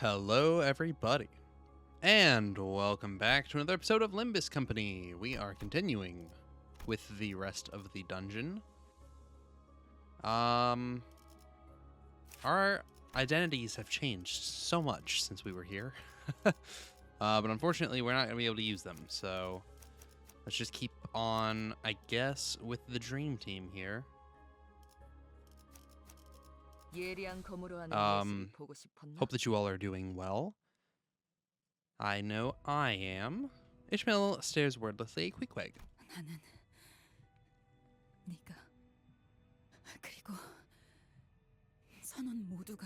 Hello, everybody, and welcome back to another episode of Limbus Company. We are continuing with the rest of the dungeon. Our identities have changed so much since we were here, but unfortunately, we're not going to be able to use them. So let's just keep on, I guess, with the dream team here. Hope that you all are doing well. I know I am. Ishmael stares wordlessly at Queequeg. 나는 네가 그리고 선원 모두가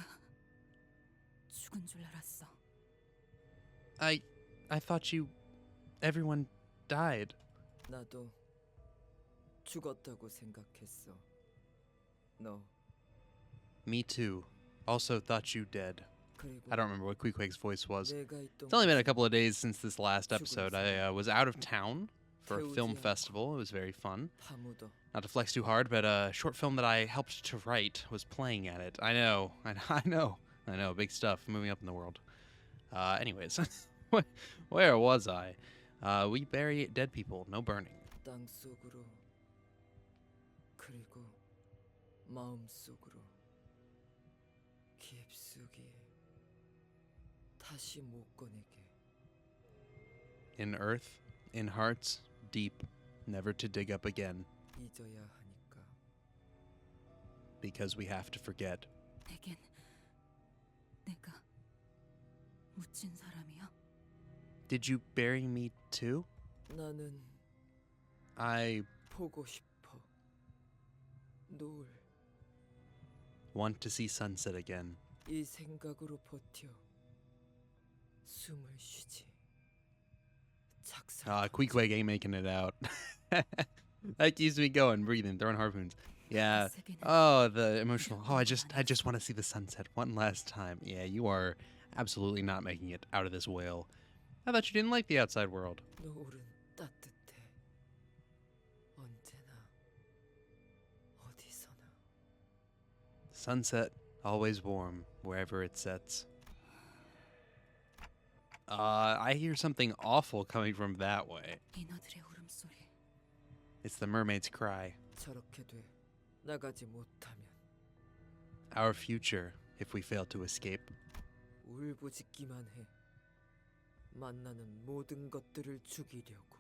죽은 줄 알았어. I thought everyone died. 나도 죽었다고 생각했어. 너. Me too. Also thought you dead. I don't remember what Queequeg's voice was. It's only been a couple of days since this last episode. I was out of town for a film festival. It was very fun. Not to flex too hard, but a short film that I helped to write was playing at it. I know. Big stuff moving up in the world. Anyways, where was I? We bury dead people, no burning. 땅속으로 그리고 마음속으로 깊숙이 다시 못 꺼내게. In earth, in hearts, deep, never to dig up again. 잊어야 하니까. Because we have to forget. 내겐 내가 묻힌 사람이야? Did you bury me too? 나는 I 보고 싶어. 노을. Want to see sunset again. 이 생각으로 버텨. 숨을 쉬지. Queequeg ain't making it out. That keeps me going, breathing, throwing harpoons. Yeah. Oh, the emotional. Oh, I just want to see the sunset one last time. Yeah, you are absolutely not making it out of this whale. I thought you didn't like the outside world. 노을은 따뜻해. 언제나 어디서나. Sunset, always warm, wherever it sets. I hear something awful coming from that way. 인어들의 울음소리. It's the mermaid's cry. 저렇게 돼 나가지 못하면. Our future, if we fail to escape. 울부짖기만 해. 만나는 모든 것들을 죽이려고.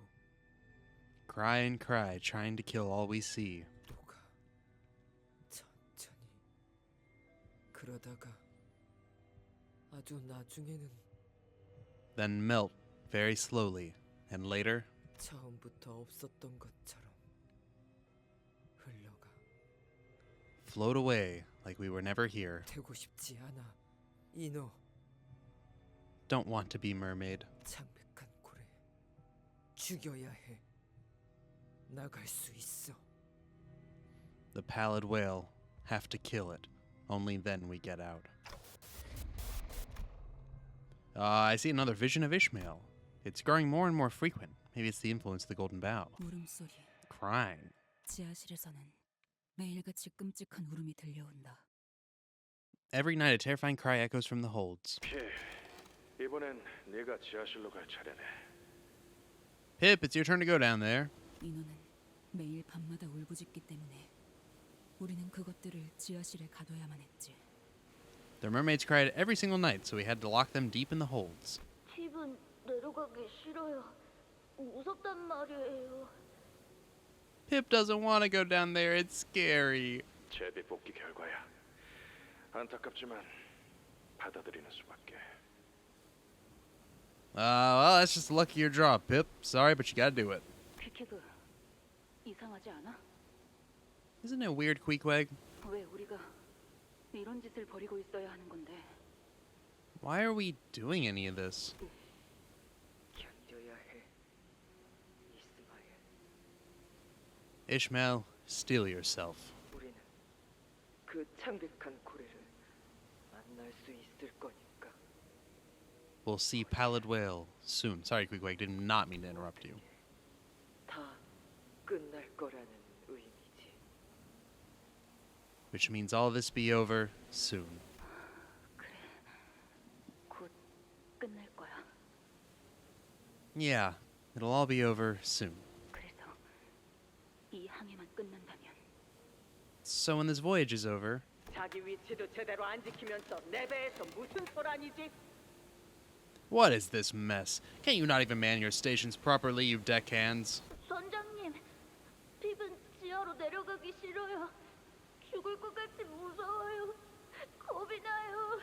Cry and cry, trying to kill all we see. 녹아. 천천히. 그러다가 아주 나중에는 Then melt very slowly, and later 처음부터 없었던 것처럼 흘러가. float away like we were never here. 되고 싶지 않아. 인어. Don't want to be mermaid. 창백한 고래. 죽여야 해. 나갈 수 있어. The pallid whale. Have to kill it. Only then we get out. I see another vision of Ishmael. It's growing more and more frequent. Maybe it's the influence of the Golden Bough. 울음소리. Crying. 지하실에서는 매일같이 끔찍한 울음이 들려온다. Every night a terrifying cry echoes from the holds. 이번엔 네가 지하실로 갈 차례네. Pip, it's your turn to go down there. 인어는 매일 밤마다 울부짖기 때문에 우리는 그것들을 지하실에 가둬야만 했지. The mermaids cried every single night, so we had to lock them deep in the holds. 집은 내려가기 싫어요. 무섭단 말이에요. Pip doesn't want to go down there. It's scary. 제비 뽑기 결과야. 안타깝지만 받아들이는 수밖에. Well, that's just the luck of your draw, Pip. Sorry, but you gotta do it. 피케그, 이상하지 않아? Isn't it weird, Queequeg? 왜 우리가 이런 짓을 벌이고 있어야 하는 건데? Why are we doing any of this? 견뎌야 해. 이스마엘. Ishmael, steel yourself. 우리는 그 창백한 고래를 만날 수 있을 거니까. We'll see Pallid Whale soon. Sorry, Queequeg, did not mean to interrupt you. 다 끝날 거라는 의미지. Which means all this be over soon. 그래, 곧 Yeah, it'll all be over soon. 그래서 이 항해만 끝난다면 So when this voyage is over, 자기 위치도 제대로 안 지키면서 내 배에서 무슨 소란이지? what is this mess? Can't you not even man your stations properly, you deckhands? 선장님, 핍은 지하로 내려가기 싫어요. 죽을 것 같이 무서워요. 겁이 나요.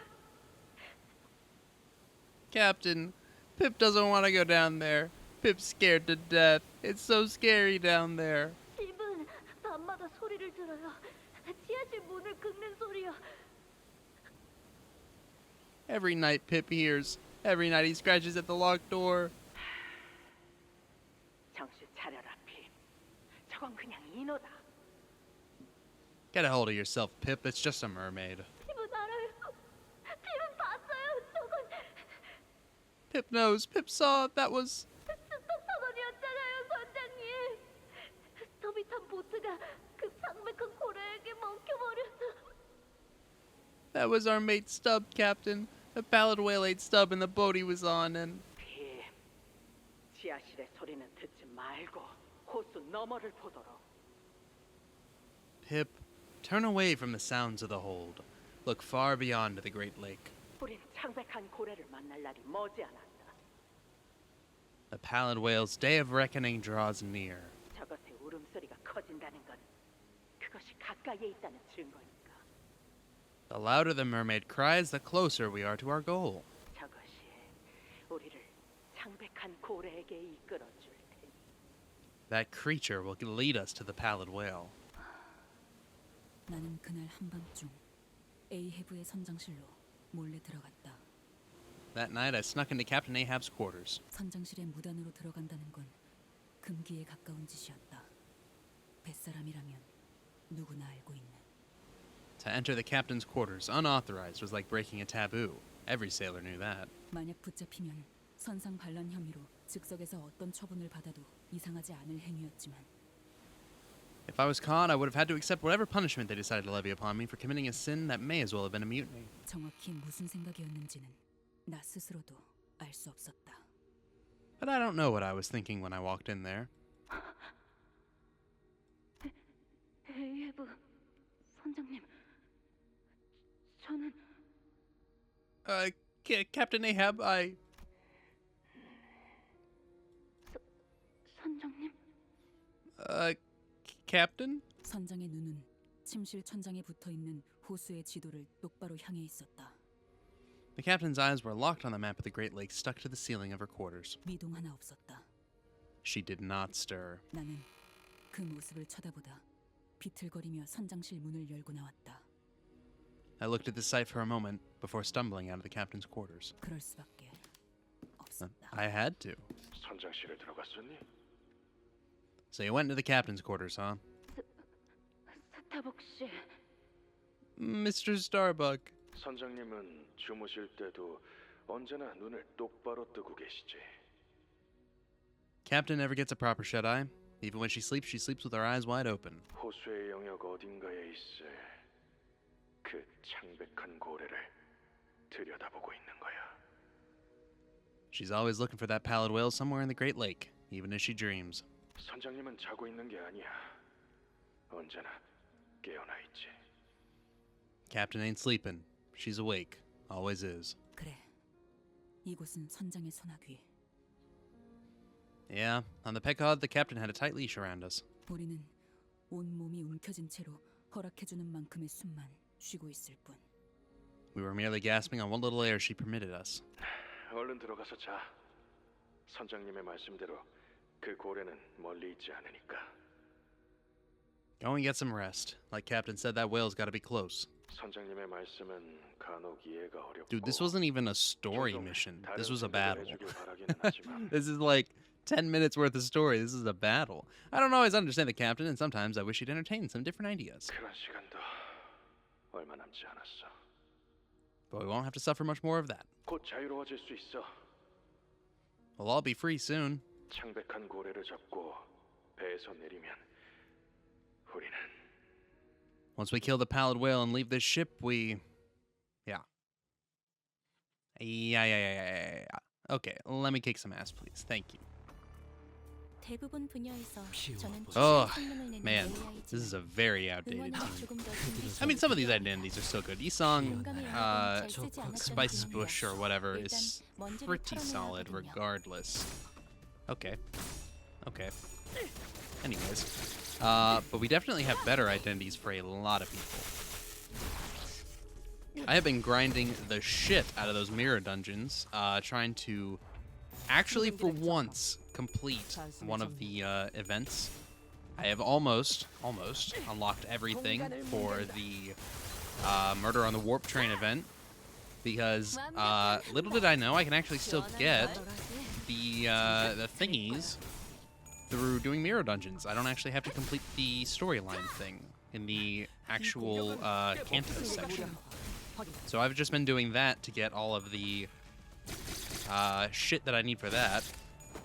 Captain, Pip doesn't want to go down there. Pip's scared to death. It's so scary down there. 핍은 밤마다 소리를 들어요. 지하실 문을 긁는 소리요. Every night Pip hears. Every night he scratches at the locked door. 정신 차려라, 피. 저건 그냥 인어다. Get a hold of yourself, Pip. It's just a mermaid. 핍은 알아요. 핍은 봤어요. 저건 Pip knows. Pip saw. That was... 스톱선원이었잖아요, 선장님. 스톱이 탄 보트가 그 창백한 고래에게 먹혀버렸어. That was our mate Stubb, Captain. The pallid whale ate Stubb in the boat he was on, and... 피. 지하실의 소리는 듣지 말고 호수 너머를 보도록. Pip, turn away from the sounds of the hold. Look far beyond the Great Lake. 우린 창백한 고래를 만날 날이 머지않았다. The pallid whale's day of reckoning draws near. 저것의 울음소리가 커진다는 건 그것이 가까이에 있다는 증거니까. The louder the mermaid cries, the closer we are to our goal. 저것이 우리를 창백한 고래에게 이끌어 줄 테니. That creature will lead us to the pallid whale. 나는 그날 한밤중 에이헤브의 선장실로 몰래 들어갔다. That night I snuck into Captain Ahab's quarters. 선장실에 무단으로 들어간다는 건 금기에 가까운 짓이었다. 뱃사람이라면 누구나 알고 있는. To enter the captain's quarters unauthorized was like breaking a taboo. Every sailor knew that. 만약 붙잡히면 선상 반란 혐의로 즉석에서 어떤 처분을 받아도 이상하지 않을 행위였지만 If I was caught, I would have had to accept whatever punishment they decided to levy upon me for committing a sin that may as well have been a mutiny. 정확히 무슨 생각이었는지는 나 스스로도 알 수 없었다. But I don't know what I was thinking when I walked in there. 에이헤브 선장님, 저는 Captain Ahab, 선장님. Captain? 선장의 눈은 침실 천장에 붙어있는 호수의 지도를 똑바로 향해 있었다. The captain's eyes were locked on the map of the Great Lakes stuck to the ceiling of her quarters. 미동 하나 없었다. She did not stir. 나는 그 모습을 쳐다보다 비틀거리며 선장실 문을 열고 나왔다. I looked at the sight for a moment before stumbling out of the captain's quarters. 그럴 수밖에 없었다. I had to. 선장실에 들어갔었니? So you went into the captain's quarters, huh? 스타벅 씨, Mr. Starbuck. 선장님은 주무실 때도 언제나 눈을 똑바로 뜨고 계시지. Captain never gets a proper shut-eye. Even when she sleeps with her eyes wide open. 호수의 영역 어딘가에 있을 그 창백한 고래를 들여다보고 있는 거야. She's always looking for that pallid whale somewhere in the Great Lake, even as she dreams. 선장님은 자고 있는 게 아니야. 언제나 깨어나 있지. Captain ain't sleeping. She's awake. Always is. 그래. 이곳은 선장의 소나귀. Yeah, on the Pequod, the captain had a tight leash around us. 우리는 온 몸이 움켜진 채로 허락해주는 만큼의 숨만 쉬고 있을 뿐. We were merely gasping on what little air she permitted us. 얼른 들어가서 자. 선장님의 말씀대로 그 고래는 멀리 있지 않으니까. Go and get some rest. Like Captain said, that whale's got to be close. 선장님의 말씀은 간혹 이해가 어렵고. Dude, this wasn't even a story 종종 mission. 다른 This was a 생각을 battle. 해주길 바라기는 하지만 This is like 10 minutes worth of story. This is a battle. I don't always understand the captain, and sometimes I wish he'd entertain some different ideas. 그런 시간도 얼마 남지 않았어. But we won't have to suffer much more of that. 곧 자유로워질 수 있어. We'll all be free soon. 창백한 고래를 잡고 배에서 내리면 우리는 Once we kill the pallid whale and leave this ship, we... Yeah. Okay, let me kick some ass, please. Thank you. 대부분 분야에서 저는 Oh, 최고의 성능을 내는 man, AI지만 this is a very outdated 응원은 team. 조금 더 준비시켜야 I mean, some of these identities are still good. Isong, 공감의 영역은 잘 쓰지 않았다는 Spice 분위기야. Bush or whatever 일단 is 먼지를 pretty 털어내야 solid 하거든요. regardless. Okay. Okay. Anyways. But we definitely have better identities for a lot of people. I have been grinding the shit out of those mirror dungeons, trying to actually, for once, complete one of the events. I have almost unlocked everything for the Murder on the Warp Train event, because little did I know I can actually still get the thingies through doing mirror dungeons. I don't actually have to complete the storyline thing in the actual Canto section. So I've just been doing that to get all of the shit that I need for that.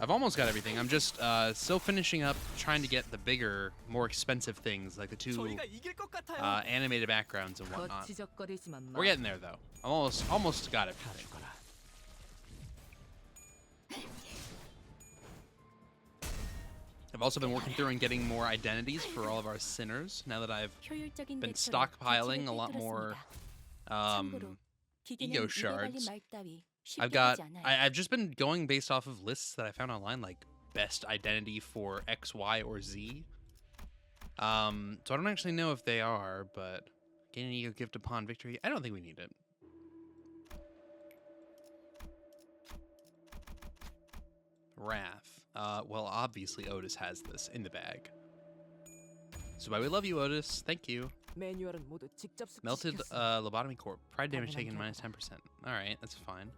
I've almost got everything. I'm just still finishing up trying to get the bigger, more expensive things, like the two animated backgrounds and whatnot. We're getting there, though. I'm almost got everything. I've also been working through and getting more identities for all of our sinners, now that I've 효율적인 been 대처로 stockpiling a 기지를 lot more 참고로 ego 기계는 shards. 이래가리 말 따위 쉽게 I've got, 하지 않아요. I've just been going based off of lists that I found online, like best identity for X, Y, or Z. So I don't actually know if they are, but gain an ego gift upon victory. I don't think we need it. Wrath. Well, obviously Otis has this in the bag. So why we love you, Otis. Thank you. Melted lobotomy corp. Pride damage taken minus 10%. All right, that's fine.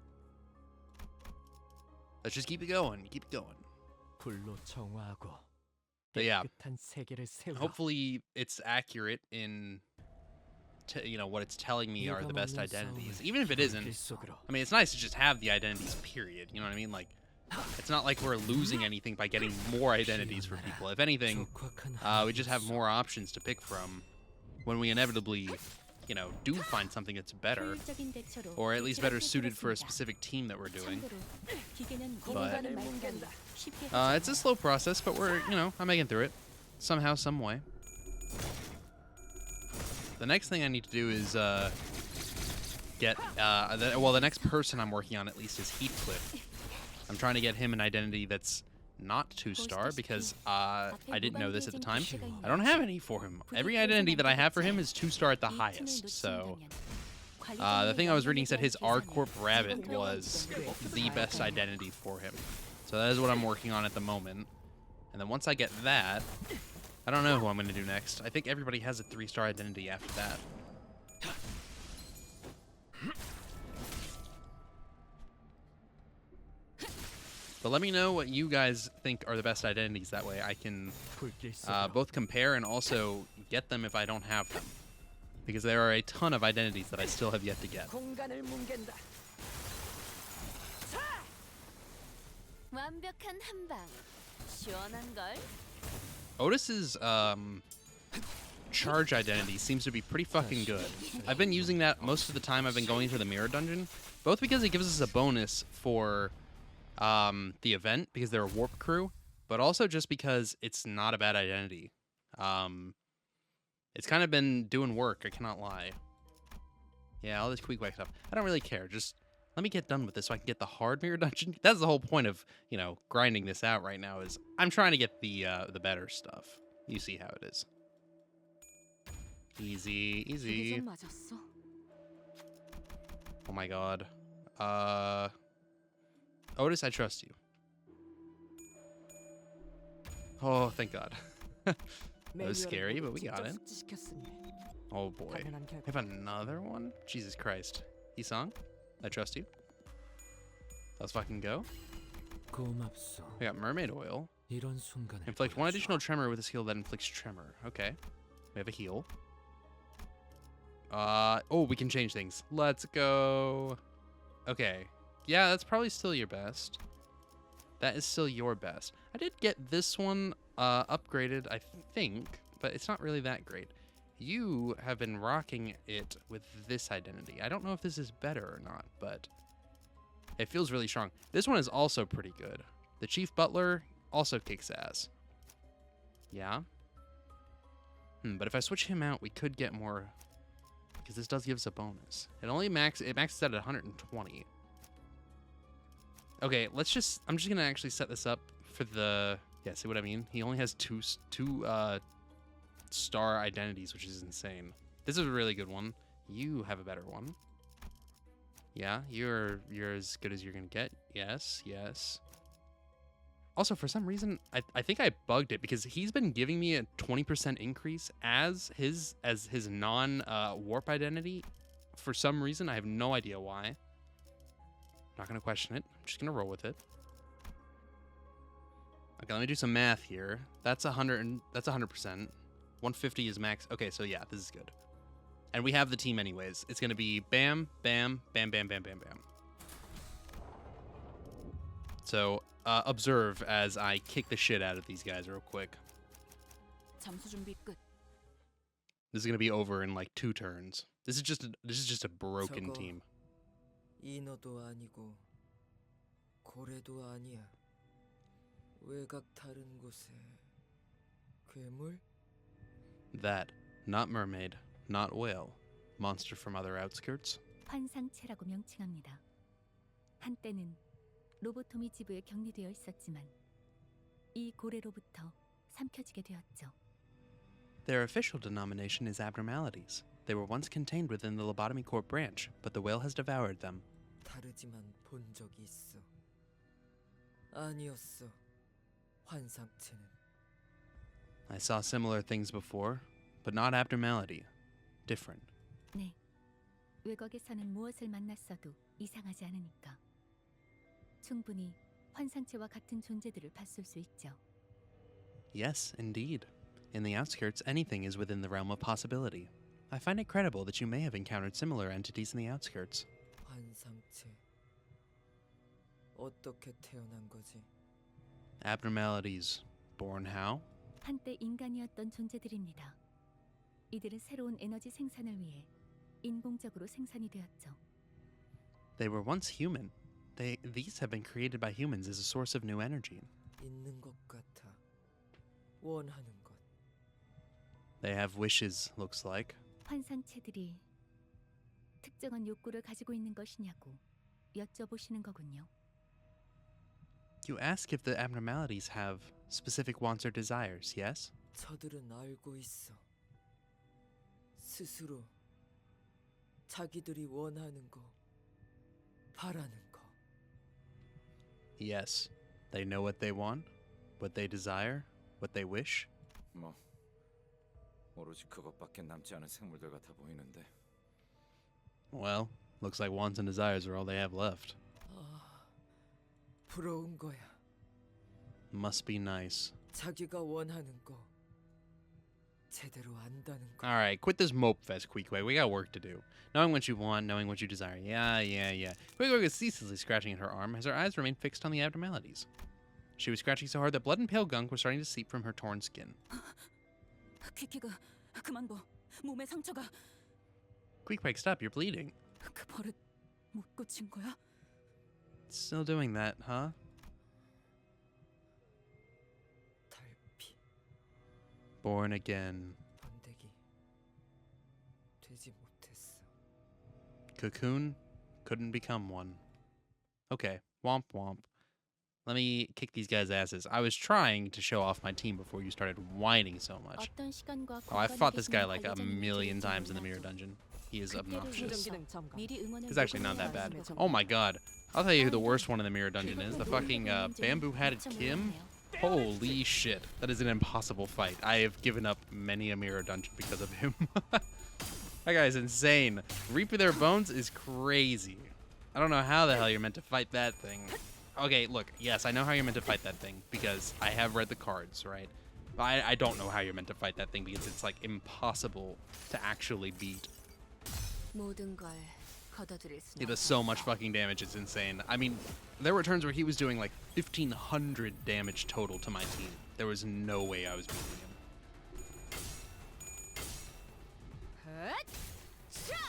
Let's just keep it going. Keep it going. But yeah, hopefully it's accurate in, you know, what it's telling me are the best identities. Even if it isn't, I mean, it's nice to just have the identities, period. You know what I mean? Like, it's not like we're losing anything by getting more identities for people. If anything, we just have more options to pick from when we inevitably, you know, do find something that's better, 효율적인 대처로 or at least better 기지를 suited for a 뚫었습니다. specific team that we're doing. 참고로 기계는 But 이래가리 말 따위 쉽게 하지 it's a 않아요. slow process, but we're, you know, I'm making through it somehow, some way. The next thing I need to do is get, well, the next person I'm working on at least is Heathcliff. I'm trying to get him an identity that's not 2-star because I didn't know this at the time. I don't have any for him. Every identity that I have for him is 2-star at the highest. So the thing I was reading said his R-Corp Rabbit was the best identity for him. So that is what I'm working on at the moment. And then once I get that, I don't know who I'm going to do next. I think everybody has a 3-star identity after that. But let me know what you guys think are the best identities. That way I can both compare and also get them if I don't have them. Because there are a ton of identities that I still have yet to get. 완벽한 한방. 시원한 걸. Otis's charge identity seems to be pretty fucking good. I've been using that most of the time I've been going to the mirror dungeon. Both because it gives us a bonus for the event because they're a warp crew, but also just because it's not a bad identity. It's kind of been doing work, I cannot lie. Yeah, all this quick whack stuff. I don't really care. Just let me get done with this so I can get the hard mirror dungeon. That's the whole point of, you know, grinding this out right now is I'm trying to get the better stuff. You see how it is. Easy, easy. 기계 좀 맞았어? Oh my god. Otis, I trust you. Oh, thank God. That was scary, but we got it. Oh boy. I have another one? Jesus Christ. Isong, I trust you. Let's fucking go. We got mermaid oil. Inflict 1 additional tremor with a skill that inflicts tremor. Okay. We have a heal. Oh, we can change things. Let's go. Okay. Yeah, that's probably still your best. That is still your best. I did get this one upgraded, I think, but it's not really that great. You have been rocking it with this identity. I don't know if this is better or not, but It feels really strong. This one is also pretty good. The Chief Butler also kicks ass. Yeah. But if I switch him out, we could get more, because this does give us a bonus. It maxes out at 120. Okay, I'm just gonna actually set this up for the, yeah, see what I mean? He only has two star identities, which is insane. This is a really good one. You have a better one. Yeah, you're as good as you're gonna get. Yes, yes. Also, for some reason, I think I bugged it because he's been giving me a 20% increase as his non warp identity. For some reason, I have no idea why. Not gonna question it. I'm just gonna roll with it. Okay, let me do some math here. That's 100%. 150 is max. Okay, so yeah, this is good. And we have the team anyways. It's gonna be bam, bam, bam, bam, bam, bam, bam. So observe as I kick the shit out of these guys real quick. 잠수 준비 끝. This is gonna be over in like 2 turns. This is just a broken team. 인어도 아니고 고래도 아니야. 외곽 다른 곳에 괴물? That, not mermaid, not whale, monster from other outskirts. 환상체라고 명칭합니다. 한때는 로보토미 지부에 격리되어 있었지만 이 고래로부터 삼켜지게 되었죠. Their official denomination is abnormalities. They were once contained within the Lobotomy Corp branch, but the whale has devoured them. 다르지만 본 적이 있어. 아니었어. 환상체는. I saw similar things before, but not abnormality. Different. 네, 외곽에서는 무엇을 만났어도 이상하지 않으니까. 충분히 환상체와 같은 존재들을 봤을 수 있죠. Yes, indeed. In the outskirts, anything is within the realm of possibility. I find it credible that you may have encountered similar entities in the outskirts. 환상체. 어떻게 태어난 거지? Abnormalities. Born how? 한때 인간이었던 존재들입니다. 이들은 새로운 에너지 생산을 위해 인공적으로 생산이 되었죠. They were once human. These have been created by humans as a source of new energy. 있는 것 같아. 원하는 것. They have wishes, looks like. 환상체들이 특정한 욕구를 가지고 있는 것이냐고 여쭤보시는 거군요. You ask if the abnormalities have specific wants or desires, yes? 저들은 알고 있어. 스스로 자기들이 원하는 거, 바라는 거. Yes. They know what they want, what they desire, what they wish. 뭐 오로지 그것밖에 남지 않은 생물들 같아 보이는데. Well, looks like wants and desires are all they have left. 아, 부러운 거야. Must be nice. 자기가 원하는 거 제대로 안다는 거. All right, quit this mope fest, Queequeg. We got work to do. Knowing what you want, knowing what you desire. Yeah. Queequeg is ceaselessly scratching at her arm as her eyes remained fixed on the abnormalities. She was scratching so hard that blood and pale gunk was starting to seep from her torn skin. 퀴퀴가 그만 둬. 몸에 상처가. Queequeg, stop, you're bleeding. 그 버릇 못 고친 거야? Still doing that, huh? 달피 Born again. 번데기 되지 못했어. Cocoon couldn't become one. Okay, womp womp. Let me kick these guys' asses. I was trying to show off my team before you started whining so much. 어떤 시간과 Oh, I fought this guy like a million times in the mirror dungeon. He is obnoxious. It's actually not that bad. Oh my god. I'll tell you who the worst one in the mirror dungeon is. The fucking bamboo-hatted Kim. Holy shit. That is an impossible fight. I have given up many a mirror dungeon because of him. That guy is insane. Reaping their bones is crazy. I don't know how the hell you're meant to fight that thing. Okay, look, yes, I know how you're meant to fight that thing because I have read the cards, right? I don't know how you're meant to fight that thing because it's like impossible to actually beat. He does so much fucking damage, it's insane. I mean, there were turns where he was doing like 1,500 damage total to my team. There was no way I was beating him.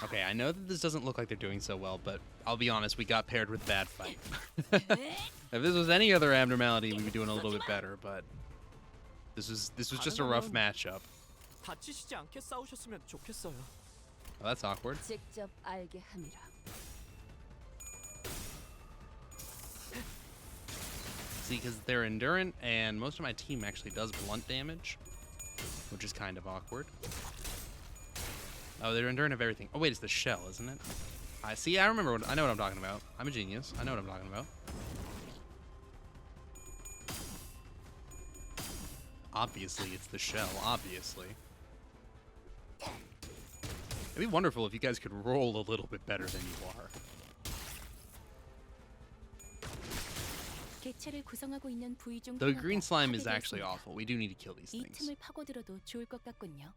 Okay, I know that this doesn't look like they're doing so well, but I'll be honest, we got paired with bad fight. If this was any other abnormality, we'd be doing a little bit better, but this was just a rough matchup. 다치시지 않게 싸우셨으면 좋겠어요. Oh, that's awkward. 직접 알게 함이라. See, because they're endurant, and most of my team actually does blunt damage, which is kind of awkward. Oh, they're endurant of everything. Oh, wait, it's the shell, isn't it? I see. I remember. I know what I'm talking about. I'm a genius. I know what I'm talking about. Obviously, it's the shell. Obviously. It'd be wonderful if you guys could roll a little bit better than you are. 개체를 구성하고 있는 부위 중 The green 하나가 slime is actually 파괴되었습니다. awful. We do need to kill these 이 things. 틈을 파고들어도 좋을 것 같군요.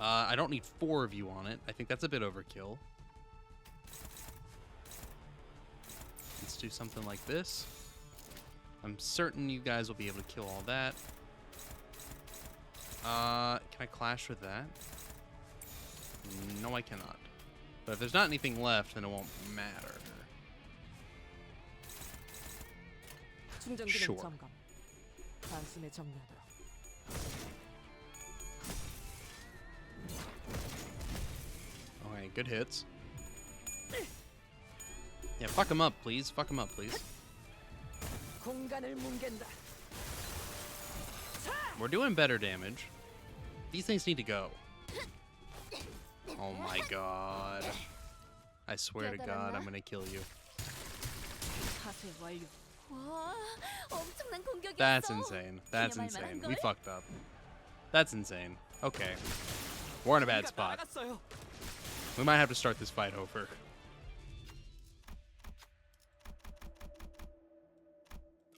I don't need 4 of you on it. I think that's a bit overkill. Let's do something like this. I'm certain you guys will be able to kill all that. Can I clash with that? No, I cannot. But if there's not anything left, then it won't matter. 충전 Sure. 기능 점검. 단숨에 정리하도록. Okay, good hits. Yeah, fuck him up, please. Fuck him up, please. 공간을 뭉갠다. We're doing better damage. These things need to go. Oh my god. I swear to God, I'm gonna kill you. 파쇄 완료. 와, 엄청난 공격이었어. That's insane. That's insane. We fucked up. That's insane. Okay. We're in a bad spot. 나갔어요. We might have to start this fight over.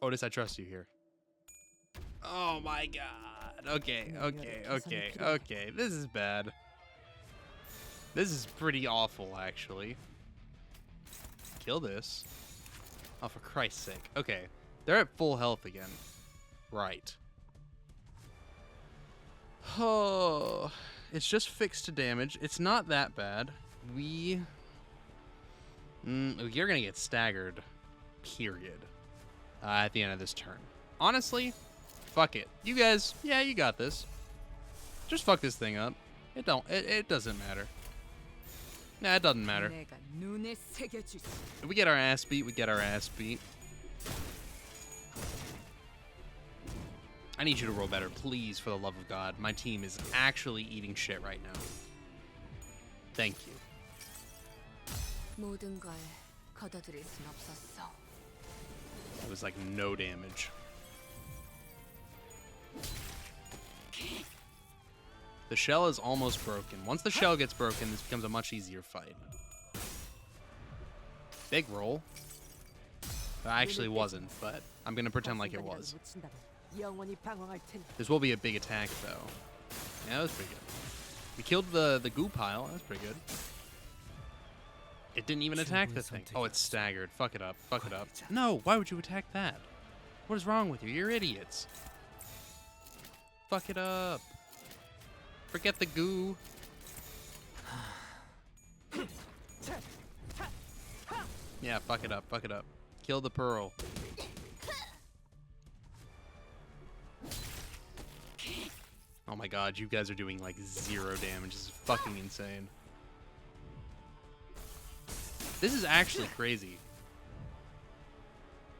Otis, I trust you here. Oh my god. Okay, okay, okay, okay. This is bad. This is pretty awful, actually. Kill this. Oh, for Christ's sake. Okay. They're at full health again. Right. Oh, it's just fixed to damage. It's not that bad. You're gonna get staggered. Period. At the end of this turn. Honestly, fuck it. You guys, yeah, you got this. Just fuck this thing up. It doesn't matter. Nah, it doesn't matter. 내가 눈에 새겨주지. If we get our ass beat, we get our ass beat. I need you to roll better, please, for the love of God. My team is actually eating shit right now. Thank you. 모든 걸 걷어들일 순 없었어. It was like no damage. The shell is almost broken. Once the shell gets broken, this becomes a much easier fight. Big roll. It actually wasn't, but I'm gonna pretend like it was. 영원히 방황할 테니. This will be a big attack, though. Yeah, that was pretty good. We killed the goo pile. That's pretty good. It didn't even attack the thing. Oh, it's staggered. Fuck it up. Fuck it up. No, why would you attack that? What is wrong with you? You're idiots. Fuck it up. Forget the goo. Yeah, fuck it up. Fuck it up. Kill the pearl. Oh my god, you guys are doing like 0 damage. This is fucking insane. This is actually crazy.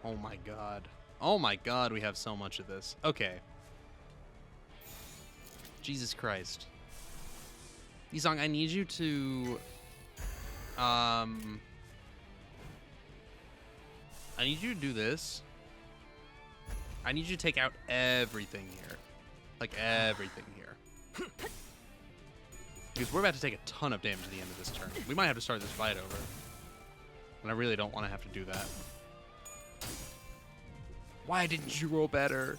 Oh my god. Oh my god, we have so much of this. Okay. Jesus Christ. Yisong, I need you to... I need you to do this. I need you to take out everything here. Like, everything here. Because we're about to take a ton of damage at the end of this turn. We might have to start this fight over. And I really don't want to have to do that. Why didn't you roll better?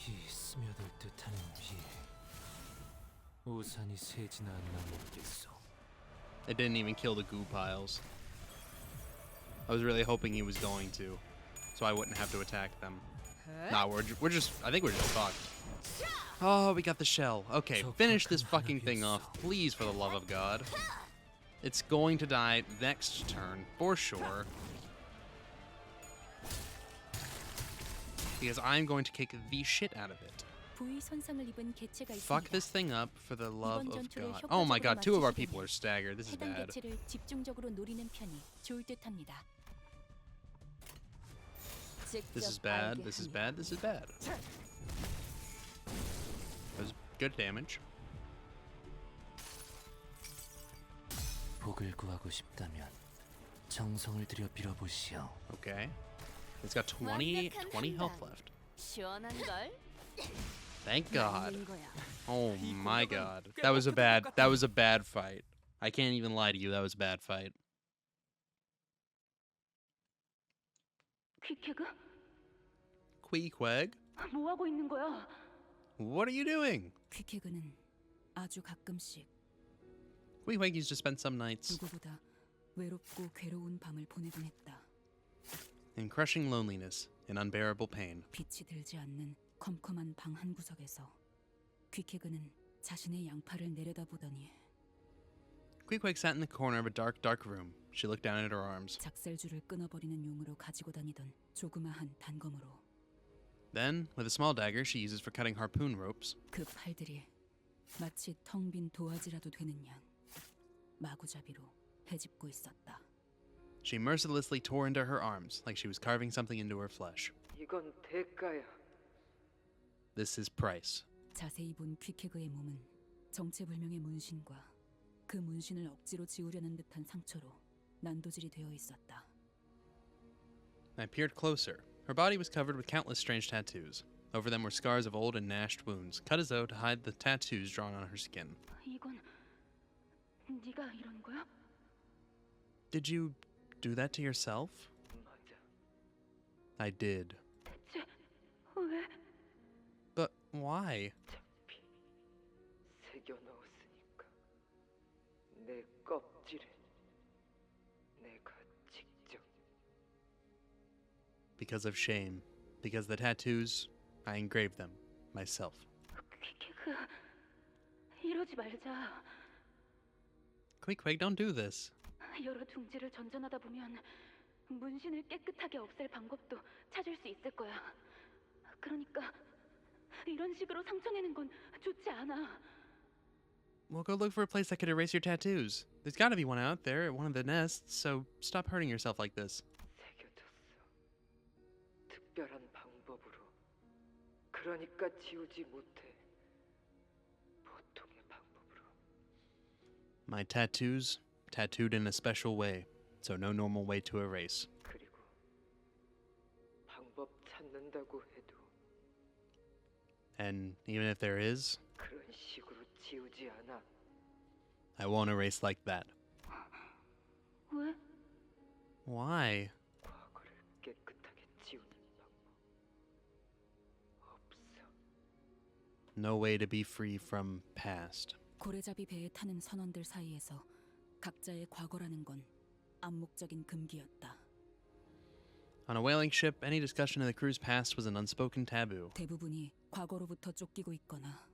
이 스며들 듯하는 비. 우산이 새지나 않나 모르겠어. It didn't even kill the goo piles. I was really hoping he was going to, so I wouldn't have to attack them. Nah, we're just I think we're just fucked. Oh, we got the shell. Okay, finish this fucking thing off, please, for the love of God. It's going to die next turn, for sure. Because I'm going to kick the shit out of it. 부위 손상을 입은 개체가 Fuck 있습니다. this thing up for the love 이번 of 전투를 God. Oh my God, 효과적으로 2 of our 마치시려면 people are staggered. This is 해당 bad. 개체를 집중적으로 노리는 편이 좋을 듯합니다. This is bad. This is bad. This is bad. That was good damage. 복을 구하고 싶다면 정성을 들여 빌어보시오. Okay. It's got 20 health left. 시원한 걸? Thank God. 날린 거야. Oh my God. That was a bad fight. I can't even lie to you. That was a bad fight. 퀴케그? Queequeg, 뭐 하고 있는 거야? what are you doing? 퀴케그는 아주 가끔씩 Queequeg used to spend some nights 누구보다 외롭고 괴로운 밤을 보내곤 했다. in crushing loneliness and unbearable pain. 빛이 들지 않는 컴컴한 방 한 구석에서 퀴케그는 자신의 양팔을 내려다보더니 Queequeg sat in the corner of a dark room. She looked down at her arms. 작살줄을 끊어버리는 용으로 가지고 다니던 조그마한 단검으로 Then, with a small dagger she uses for cutting harpoon ropes, 그 팔들이 마치 텅 빈 도화지라도 되는 양 마구잡이로 헤집고 있었다. she mercilessly tore into her arms like she was carving something into her flesh. 이건 대가야. This is price. 자세히 본 퀴케그의 몸은 정체불명의 문신과 그 문신을 억지로 지우려는 듯한 상처로 난도질이 되어 있었다. I peered closer. Her body was covered with countless strange tattoos. Over them were scars of old and gnashed wounds, cut as though to hide the tattoos drawn on her skin. 이건 네가 이런 거야? Did you do that to yourself? 맞아. I did. 대체 왜? But why? 장피 새겨 넣었으니까 내 껍질에 내가 직접. Because of shame. Because the tattoos, I engraved them myself. 퀴케그 이러지 말자. Queequeg, don't do this. 여러 둥지를 전전하다 보면 문신을 깨끗하게 없앨 방법도 찾을 수 있을 거야. 그러니까 이런 식으로 상처내는 건 좋지 않아. Well, go look for a place that could erase your tattoos. There's gotta be one out there at one of the nests, so stop hurting yourself like this. 새겨졌어. 특별한 방법으로. 그러니까 지우지 못해. 보통의 방법으로. My tattoos, tattooed in a special way, so no normal way to erase. 그리고 방법 찾는다고 해도 And even if there is, 그런 식으로 지우지 않아. I won't erase like that. 왜? Why? 과거를 깨끗하게 지우는 방법 없어. No way to be free from past. 고래잡이 배에 타는 선원들 사이에서 각자의 과거라는 건 암묵적인 금기였다. On a whaling ship, any discussion of the crew's past was an unspoken taboo. 대부분이 과거로부터 쫓기고 있거나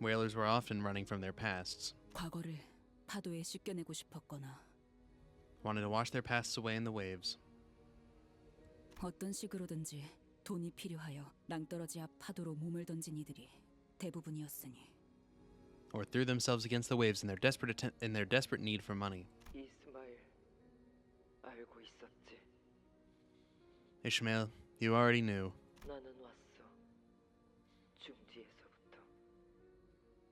Whalers were often running from their pasts, 과거를 파도에 씻겨내고 싶었거나 wanted to wash their pasts away in the waves. 어떤 식으로든지 돈이 필요하여 낭떠러지 앞 파도로 몸을 던진 이들이 대부분이었으니 Or threw themselves against the waves in their desperate need for money. 이스마일 알고 있었지. Ishmael, you already knew. 나는 왔어. 중지에서부터.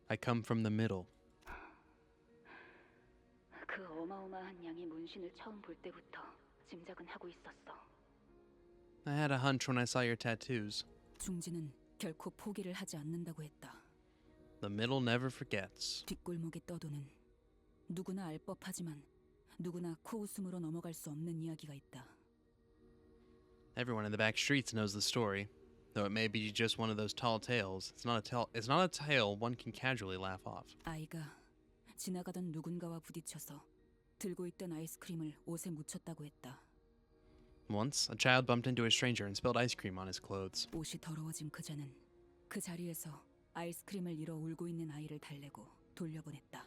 I come from the middle. 그 어마어마한 양의 문신을 처음 볼 때부터 짐작은 하고 있었어. I had a hunch when I saw your tattoos. 중지는 결코 포기를 하지 않는다고 했다. The middle never forgets. 뒷골목에 떠도는 누구나 알 법하지만 누구나 코웃음으로 넘어갈 수 없는 이야기가 있다. Everyone in the back streets knows the story, though it may be just one of those tall tales. It's not a tale one can casually laugh off. 아이가 지나가던 누군가와 부딪혀서 들고 있던 아이스크림을 옷에 묻혔다고 했다. Once, a child bumped into a stranger and spilled ice cream on his clothes. 옷이 더러워진 그자는 그 자리에서 아이스크림을 잃어 울고 있는 아이를 달래고 돌려보냈다.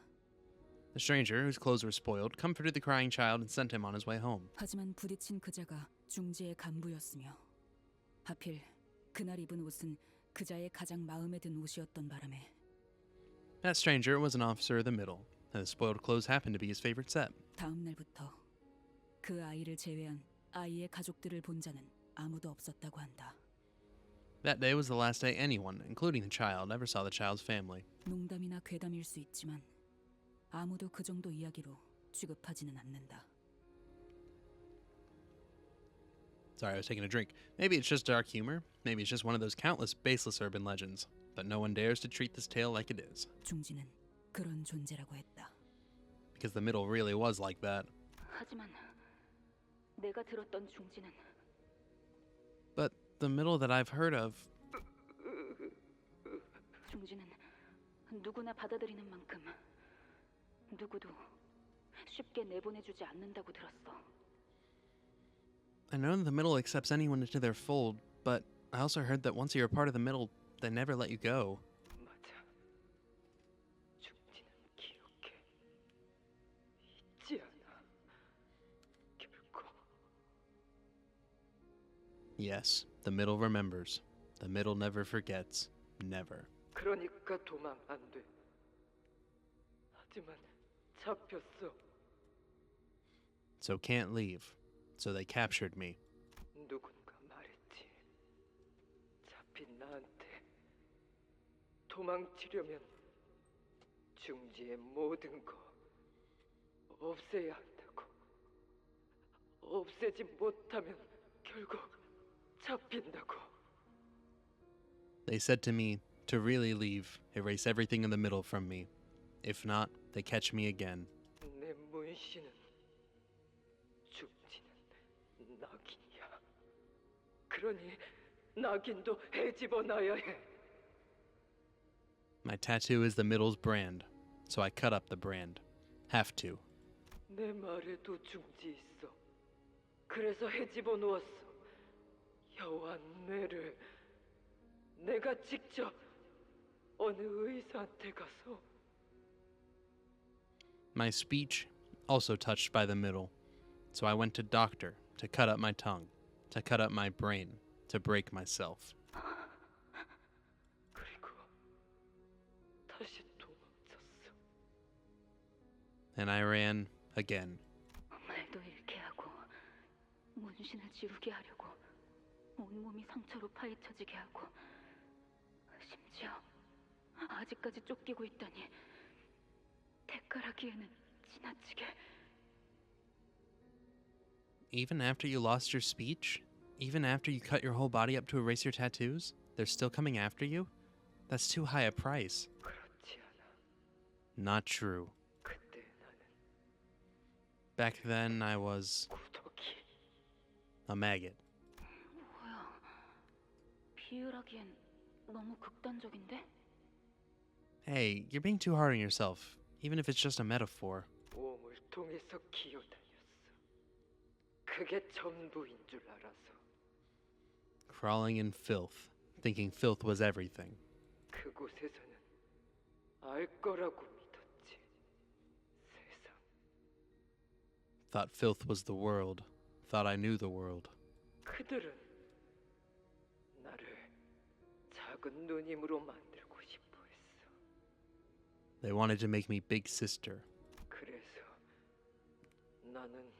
The stranger, whose clothes were spoiled, comforted the crying child and sent him on his way home. 하지만 부딪힌 그자가 중지의 간부였으며 하필 그날 입은 옷은 그자의 가장 마음에 든 옷이었던 바람에 That stranger was an officer of the middle, and the spoiled clothes happened to be his favorite set. 다음 날부터 그 아이를 제외한 아이의 가족들을 본 자는 아무도 없었다고 한다. That day was the last day anyone, including the child, ever saw the child's family. 농담이나 괴담일 수 있지만 아무도 그 정도 이야기로 취급하지는 않는다. Sorry, I was taking a drink. Maybe it's just dark humor. Maybe it's just one of those countless baseless urban legends. But no one dares to treat this tale like it is. 중지는 그런 존재라고 했다. Because the middle really was like that. 하지만 내가 들었던 중지는 But the middle that I've heard of, 중지는 누구나 받아들이는 만큼 누구도 쉽게 내보내주지 않는다고 들었어. I know the middle accepts anyone into their fold, but I also heard that once you're a part of the middle, they never let you go. 맞아. 중지는 기억해. 잊지 않아. 결코. Yes, the middle remembers. The middle never forgets. Never. 그러니까 도망 안 돼. 하지만 잡혔어. So can't leave. So they captured me. 누군가 말했지. 잡힌 나한테 도망치려면 중지의 모든 거 없애야 한다고. 없애지 못하면 결국 잡힌다고. They said to me to really leave, erase everything in the middle from me. If not, they catch me again. 내 문신은 중지는 낙인이야. 그러니 낙인도 헤집어놔야 해. My tattoo is the middle's brand, so I cut up the brand. Have to. 내 말에도 중지 있어. 그래서 헤집어 놓았어. 여호와 뇌를 내가 직접 어느 의사한테 가서 My speech, also touched by the middle. So I went to doctor to cut up my tongue, to cut up my brain, to break myself. 그리고 다시 도망쳤어. And I ran again. 말도 잃게 하고 문신을 지우게 하려고 온몸이 상처로 파헤쳐지게 하고 심지어 아직까지 쫓기고 있다니 대가라기에는 지나치게. Even after you lost your speech? Even after you cut your whole body up to erase your tattoos? They're still coming after you? That's too high a price. 그렇지 않아. Not true. 그때 나는 Back then, I was 구더기. a maggot. 뭐야, 비유라기엔 너무 극단적인데? Hey, you're being too hard on yourself, even if it's just a metaphor. 몸을 통해서 기어다녔어. 그게 전부인 줄 알아서. Crawling in filth, thinking filth was everything. 그곳에서는 알 거라고 믿었지. 세상. Thought filth was the world. Thought I knew the world. 그들은 나를 작은 누님으로 만들고 싶어 했어. They wanted to make me big sister. 그래서 나는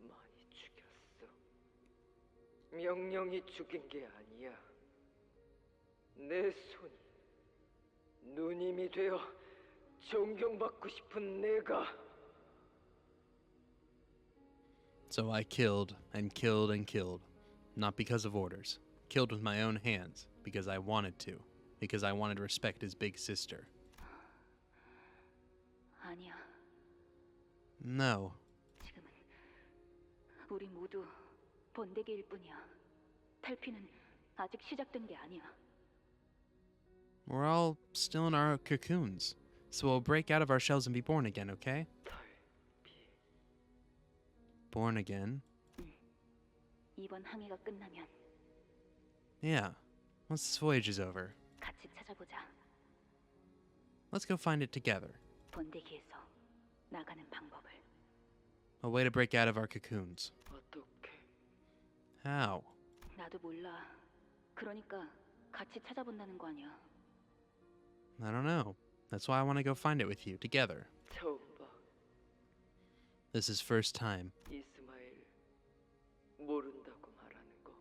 많이 죽였어. 명령이 죽인 게 아니야. 내 손이 누님이 되어 존경받고 싶은 내가. So I killed and killed and killed. Not because of orders. Killed with my own hands. Because I wanted to. Because I wanted to respect his big sister. 아니야. No. 지금은 우리 모두 번데기일 뿐이야. 탈피는 아직 시작된 게 아니야. We're all still in our cocoons. So we'll break out of our shells and be born again, okay? Born again? 이번 항해가 끝나면 Yeah. Once this voyage is over. 같이 찾아보자. Let's go find it together. 번데기에서 나가는 방법을. A way to break out of our cocoons. 어떻게? How? 나도 몰라. 그러니까 같이 찾아본다는 거 아니야. I don't know. That's why I want to go find it with you, together. 처음 봐. This is first time. 이스마일 모른다고 말하는 거.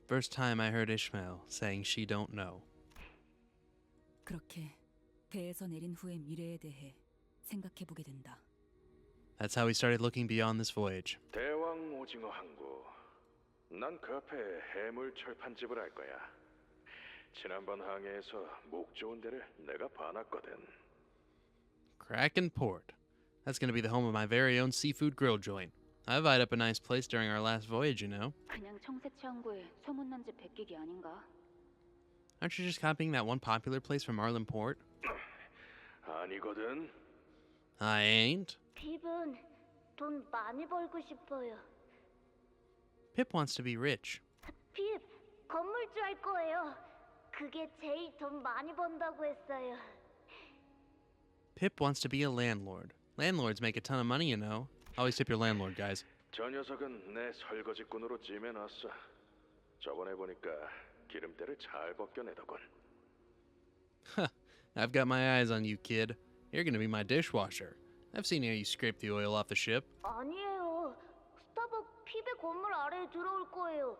First time I heard Ishmael saying she don't know. 그렇게 배에서 내린 후의 미래에 대해 생각해보게 된다. That's how we started looking beyond this voyage. 대왕 오징어 항구. 난 그 앞에 해물 철판집을 할 거야. 지난번 항해에서 목 좋은 데를 내가 봐놨거든. Kraken Port. That's going to be the home of my very own seafood grill joint. I eyed up a nice place during our last voyage, you know. 그냥 청새치 항구에 소문난 집 베끼기 아닌가? Aren't you just copying that one popular place from Marlin Port? 아니거든. I ain't. 핍은 돈 많이 벌고 싶어요. Pip wants to be rich. 핍, 건물주 할 거예요. 그게 제일 돈 많이 번다고 했어요. Pip wants to be a landlord. Landlords make a ton of money, you know. Always tip your landlord, guys. 저 녀석은 내 설거지꾼으로 찜해놨어. 저번에 보니까 기름때를 잘 벗겨내더군. I've got my eyes on you, kid. You're gonna be my dishwasher. I've seen how you scrape the oil off the ship. 아니에요. 스타벅 핍의 건물 아래에 들어올 거예요.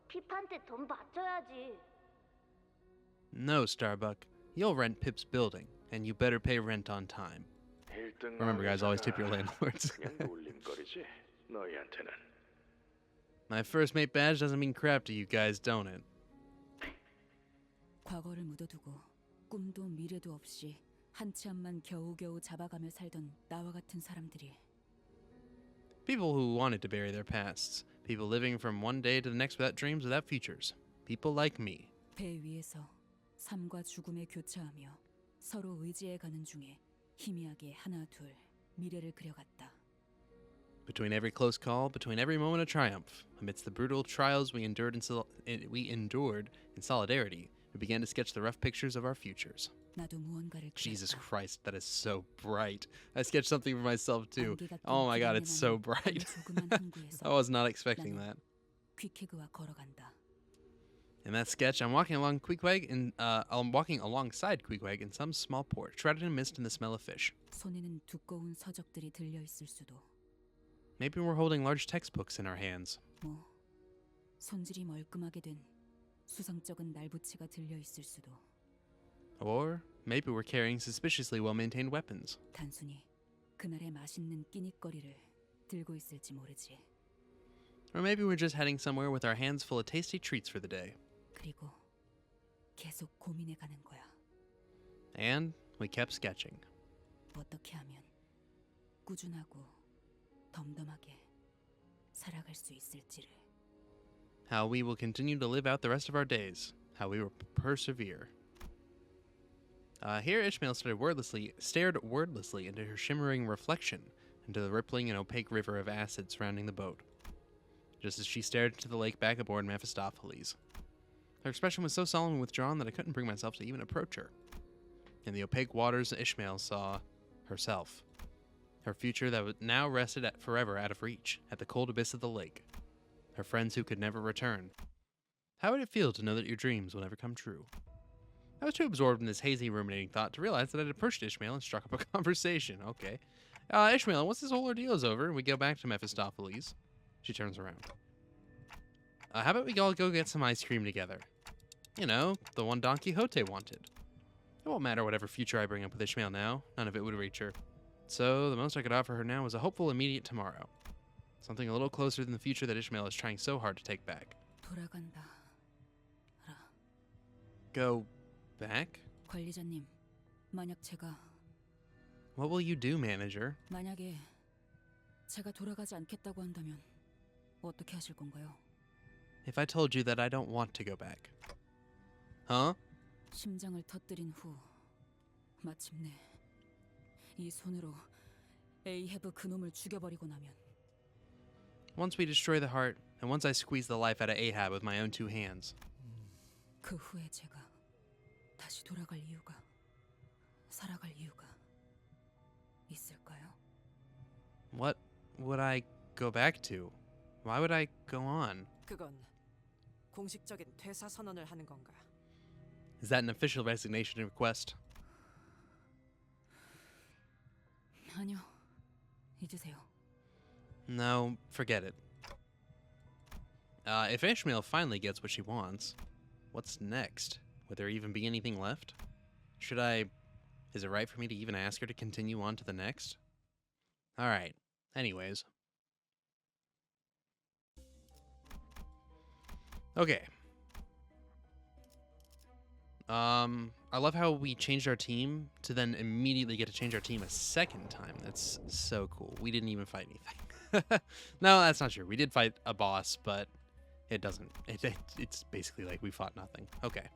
핍한테 돈 바쳐야지. No, Starbuck. You'll rent Pip's building, and you better pay rent on time. Remember, guys, always tip your landlords. 그냥 놀림거리지. 너희한테는. My first mate badge doesn't mean crap to you guys, don't it? 과거를 묻어두고 꿈도 미래도 없이 한치 앞만 겨우겨우 잡아가며 살던 나와 같은 사람들이 People who wanted to bury their pasts. People living from one day to the next without dreams, without futures. People like me. 배 위에서 삶과 죽음에 교차하며 서로 의지해가는 중에 희미하게 하나 둘 미래를 그려갔다. Between every close call, between every moment of triumph, amidst the brutal trials we endured in solidarity, we began to sketch the rough pictures of our futures. 나도 무언가를 Jesus 그렸다. Christ, that is so bright. I sketched something for myself too. Oh my god, it's so bright. 조그만 항구에서 I was not expecting that. 퀴케그와 걸어간다. In that sketch, I'm walking alongside Queequeg in some small port, shrouded in mist and the smell of fish. 손에는 두꺼운 서적들이 들려 있을 수도. Maybe we're holding large textbooks in our hands. 뭐 손질이 멀끔하게 된 수상쩍은 날부치가 들려 있을 수도. Or maybe we're carrying suspiciously well-maintained weapons. 단순히 그날의 맛있는 끼니거리를 들고 있을지 모르지. Or maybe we're just heading somewhere with our hands full of tasty treats for the day. 그리고 계속 고민해가는 거야. And we kept sketching. 어떻게 하면 꾸준하고 덤덤하게 살아갈 수 있을지를. How we will continue to live out the rest of our days. How we will persevere. Here Ishmael stared wordlessly into her shimmering reflection, into the rippling and opaque river of acid surrounding the boat, just as she stared into the lake back aboard Mephistopheles. Her expression was so solemn and withdrawn that I couldn't bring myself to even approach her. In the opaque waters, Ishmael saw herself. Her future that now rested forever out of reach, at the cold abyss of the lake. Her friends who could never return. How would it feel to know that your dreams will never come true? I was too absorbed in this hazy, ruminating thought to realize that I'd approached Ishmael and struck up a conversation. Okay. Ishmael, once this whole ordeal is over, we go back to Mephistopheles. She turns around. How about we all go get some ice cream together? You know, the one Don Quixote wanted. It won't matter whatever future I bring up with Ishmael now. None of it would reach her. So, the most I could offer her now was a hopeful immediate tomorrow. Something a little closer than the future that Ishmael is trying so hard to take back. 돌아간다. 알아. Go back? 관리자님, 만약 제가 What will you do, manager? 만약에 제가 돌아가지 않겠다고 한다면 어떻게 하실 건가요? If I told you that I don't want to go back. Huh? 심장을 터뜨린 후 마침내 이 손으로 에이헤브 그놈을 죽여버리고 나면 Once we destroy the heart, and once I squeeze the life out of Ahab with my own two hands. 그 후에 제가 다시 돌아갈 이유가, 살아갈 이유가 있을까요? What would I go back to? Why would I go on? 그건 공식적인 퇴사 선언을 하는 건가? Is that an official resignation request? 아니요, 잊으세요. No, forget it. If Ishmael finally gets what she wants, what's next? Would there even be anything left? Should I... Is it right for me to even ask her to continue on to the next? Alright, anyways. Okay. I love how we changed our team to then immediately get to change our team a second time. That's so cool. We didn't even fight anything. No, that's not true. We did fight a boss, but it doesn't. It's basically like we fought nothing. Okay.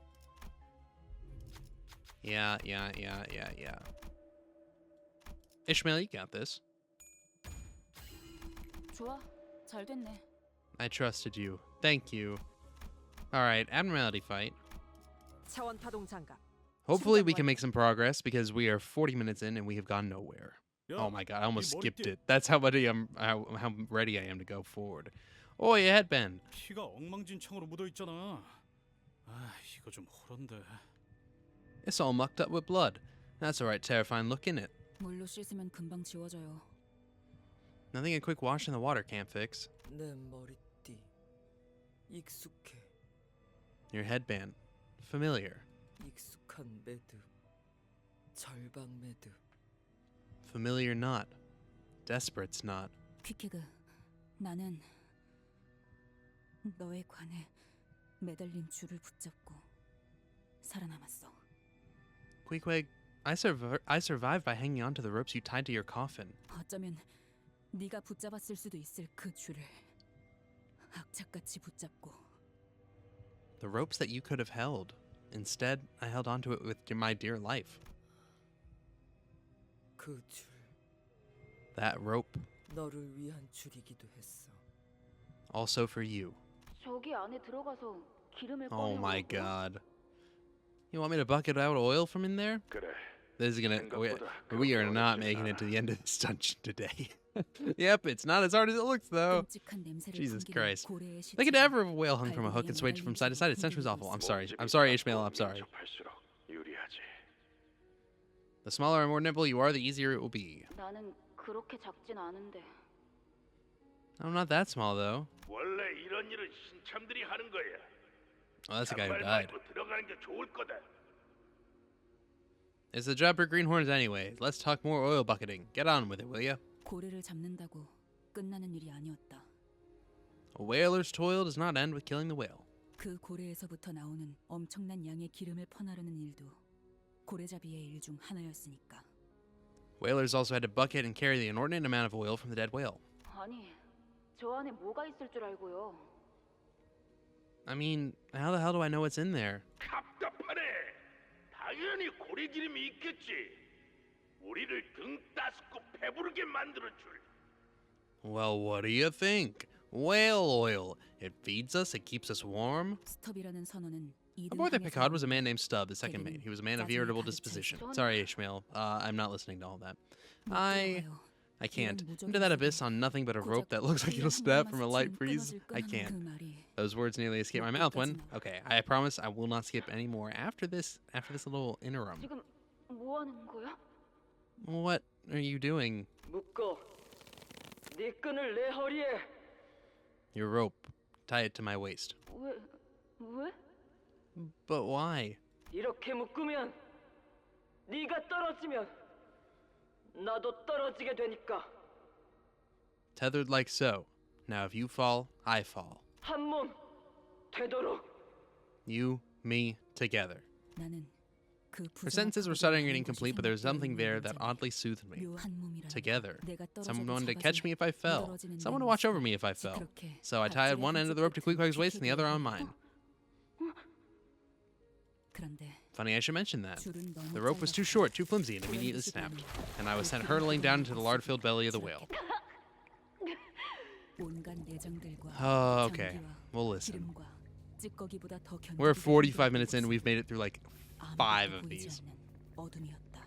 Yeah. Ishmael, you got this. 좋아, 잘 됐네. I trusted you. Thank you. Alright, abnormality fight. 차원 파동 장갑. Hopefully we can make some progress because we are 40 minutes in and we have gone nowhere. Oh my god, I almost skipped it. That's how ready I am to go forward. Oh, your headband. 피가 엉망진창으로 묻어 있잖아. 아, 이거 좀 호런데. It's all mucked up with blood. That's alright, terrifying look, innit? 물로 씻으면 금방 지워져요. Nothing a quick wash in the water can't fix. 내 머리띠 익숙해. Your headband. Familiar. 익숙한 매듭. 절방 매듭. Familiar knot. Desperate's knot. 퀴키그, 나는 너의 관에 매달린 줄을 붙잡고 살아남았어. Queequeg, I survived by hanging on to the ropes you tied to your coffin. 어쩌면 네가 붙잡았을 수도 있을 그 줄을 악착같이 붙잡고. The ropes that you could have held. Instead, I held onto it with my dear life. 그 줄. That rope, 너를 위한 줄이기도 했어. also for you. 저기 안에 들어가서 기름을 Oh 꺼내려고 my 그러고요. god. You want me to bucket out oil from in there? 그래. This is gonna... 생각보다 We are 그렇게 not 어렵지는 making it 않아. to the end of this dungeon today. Yep, it's not as hard as it looks, though. 끔찍한 냄새를 Jesus 풍기는 Christ. 고래의 They could 시체가 ever have a whale hung from a hook and switched from side to side. It sounds awful. I'm sorry. I'm sorry, Ishmael. I'm sorry. 밀접할수록 유리하지. The smaller and more nimble you are, the easier it will be. 나는 그렇게 작진 않은데. I'm not that small, though. 원래 이런 일은 신참들이 하는 거야. Oh, that's the guy who 단발 died. 말고 들어가는 게 좋을 거다. It's the job for greenhorns anyway. Let's talk more oil bucketing. Get on with it, will ya? 고래를 잡는다고 끝나는 일이 아니었다. A whaler's toil does not end with killing the whale. 그 고래에서부터 나오는 엄청난 양의 기름을 퍼나르는 일도 고래잡이의 일 중 하나였으니까. Whalers also had to bucket and carry the inordinate amount of oil from the dead whale. 아니, 저 안에 뭐가 있을 줄 알고요. I mean, how the hell do I know what's in there? 답답하네. 당연히 고래기름이 있겠지. 우리를 등 따스고 배부르게 만들어 줄. Well, what do you think? Whale oil. It feeds us, it keeps us warm. 스톱이라는 선언은 Aboard the Pequod was a man named Stubb, the second mate. He was a man of irritable disposition. Sorry, Ishmael. I'm not listening to all that. I can't. Into that abyss on nothing but a rope that looks like it'll snap from a light breeze. I can't. Those words nearly escaped my mouth when... Okay, I promise I will not skip any more after this little interim. 지금 뭐 하는 거야? What are you doing? 묶어. 네 끈을 내 허리에. Your rope. Tie it to my waist. 왜? But why? 이렇게 묶으면 네가 떨어지면 나도 떨어지게 되니까. Tethered like so. Now if you fall, I fall. 한 몸 되도록. You, me, together. 나는 그 Her sentences were stuttering and incomplete, but there was something there that oddly soothed me. Together. Someone to catch me if I fell. Someone to watch over me if I fell. So I tied one end of the rope to Queequeg's waist and the other on mine. Funny I should mention that. The rope was too short, too flimsy, and immediately snapped. And I was sent hurtling down into the lard-filled belly of the whale. Oh, okay. We'll listen. We're 45 minutes in. We've made it through like 5 아무것도 of 보이지 these. 않는 어둠이었다.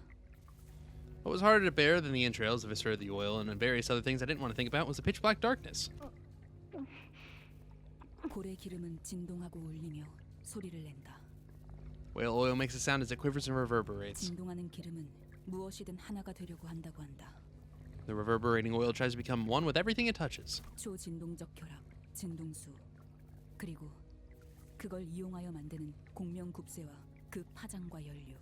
What was harder to bear than the entrails, the viscera, the oil, and various other things I didn't want to think about was the pitch black darkness. 고래 기름은 진동하고 울리며 소리를 낸다. Whale oil makes a sound as it quivers and reverberates. 진동하는 기름은 무엇이든 하나가 되려고 한다고 한다. The reverberating oil tries to become one with everything it touches. 초진동적 결합, 진동수, 그리고 그걸 이용하여 만드는 공명굽새와 그 파장과 연료.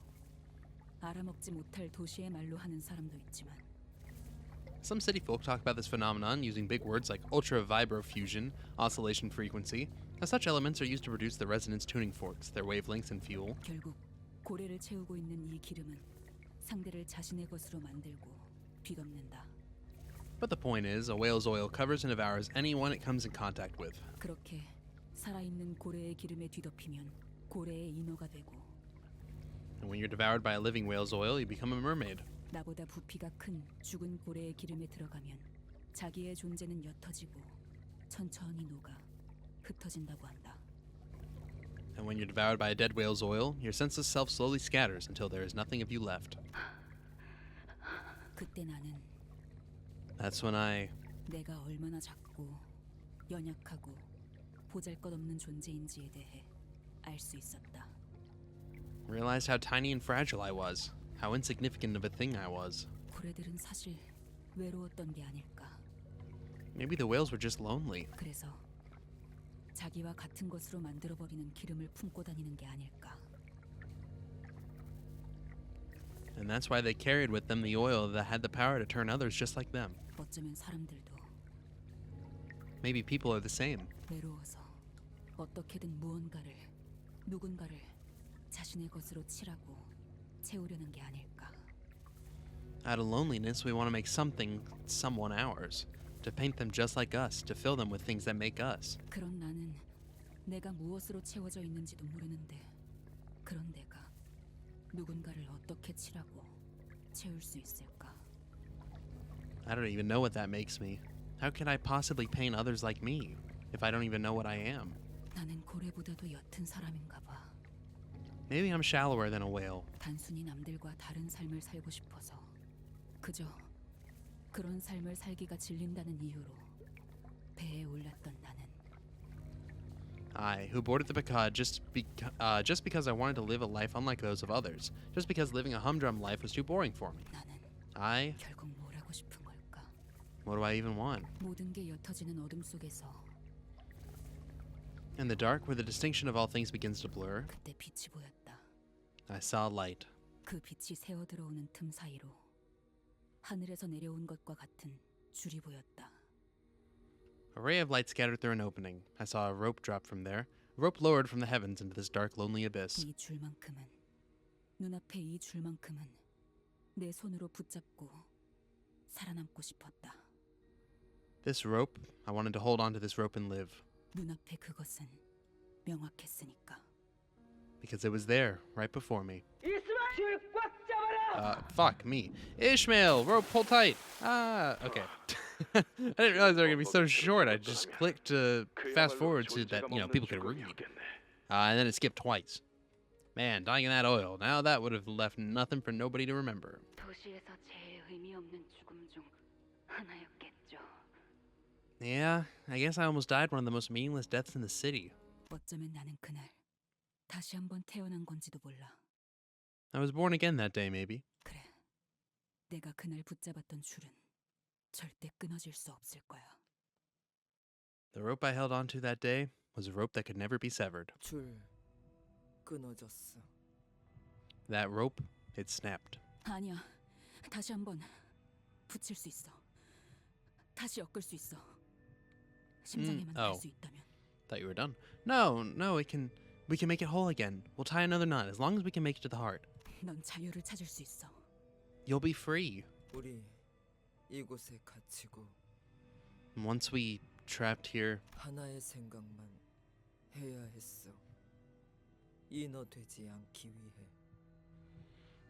알아먹지 못할 도시의 말로 하는 사람도 있지만 Some city folk talk about this phenomenon using big words like ultra-vibrofusion, oscillation frequency, as such elements are used to produce the resonance tuning forks, their wavelengths and fuel. 결국 고래를 채우고 있는 이 기름은 상대를 자신의 것으로 만들고 뒤덮는다. But the point is, a whale's oil covers and devours anyone it comes in contact with. 그렇게 살아있는 고래의 기름에 뒤덮이면 고래의 인어가 되고 And when you're devoured by a living whale's oil, you become a mermaid. 나보다 부피가 큰 죽은 고래의 기름에 들어가면 자기의 존재는 옅어지고 천천히 녹아 흩어진다고 한다. And when you're devoured by a dead whale's oil, your senseless self slowly scatters until there is nothing of you left. 그때 나는 That's when I 내가 얼마나 작고 연약하고 보잘것없는 존재인지에 대해 알 수 있었다. realized how tiny and fragile I was, how insignificant of a thing I was. 고래들은 사실 외로웠던 게 아닐까. Maybe the whales were just lonely. 그래서 자기와 같은 것으로 만들어버리는 기름을 품고 다니는 게 아닐까. And that's why they carried with them the oil that had the power to turn others just like them. 어쩌면 사람들도 Maybe people are the same. 외로워서 어떻게든 무언가를, 누군가를 자신의 것으로 칠하고 채우려는 게 아닐까. Out of loneliness, we want to make something, someone ours. To paint them just like us, to fill them with things that make us. 그런 나는 내가 무엇으로 채워져 있는지도 모르는데 그런 내가 누군가를 어떻게 칠하고 채울 수 있을까? I don't even know what that makes me. How can I possibly paint others like me if I don't even know what I am? 나는 고래보다도 옅은 사람인가 봐. Maybe I'm shallower than a whale. 단순히 남들과 다른 삶을 살고 싶어서 그저 그런 삶을 살기가 질린다는 이유로 배에 올랐던 나는 I, who boarded the Pequod just because I wanted to live a life unlike those of others, just because living a humdrum life was too boring for me. 나는 I, 결국 뭘 하고 싶은 걸까? what do I even want? 모든 게 옅어지는 어둠 속에서 In the dark, where the distinction of all things begins to blur, 그때 빛이 보였다. I saw light. 그 빛이 새어 들어오는 틈 사이로 하늘에서 내려온 것과 같은 줄이 보였다. A ray of light scattered through an opening. I saw a rope drop from there, a rope lowered from the heavens into this dark, lonely abyss. 이 줄만큼은 눈앞에 이 줄만큼은 내 손으로 붙잡고 살아남고 싶었다. This rope, I wanted to hold onto this rope and live. 눈앞에 그것은 명확했으니까. Because it was there, right before me. 줄꽉 잡아라! Fuck me. Ishmael, rope, pull tight. Ah, okay. I didn't realize they were going to be so short. I just clicked to fast forward so that, people could read. And then it skipped twice. Man, dying in that oil. Now that would have left nothing for nobody to remember. 도시에서 제일 의미 없는 죽음 중 하나였겠죠. Yeah, I guess I almost died one of the most meaningless deaths in the city. 어쩌면 나는 그날 다시 한번 태어난 건지도 몰라. I was born again that day, maybe. 그래, 내가 그날 붙잡았던 줄은 절대 끊어질 수 없을 거야. The rope I held onto that day was a rope that could never be severed. 줄 끊어졌어. That rope, it snapped. 아니야, 다시 한번 붙일 수 있어. 다시 엮을 수 있어. 심장에만 닿을 수 있다면. Thought you were done. No, we can make it whole again. We'll tie another knot as long as we can make it to the heart. 넌 자유를 찾을 수 있어. You'll be free. 우리 이곳에 갇히고 Once we trapped here, 하나의 생각만 해야 했어. 인어 되지 않기 위해.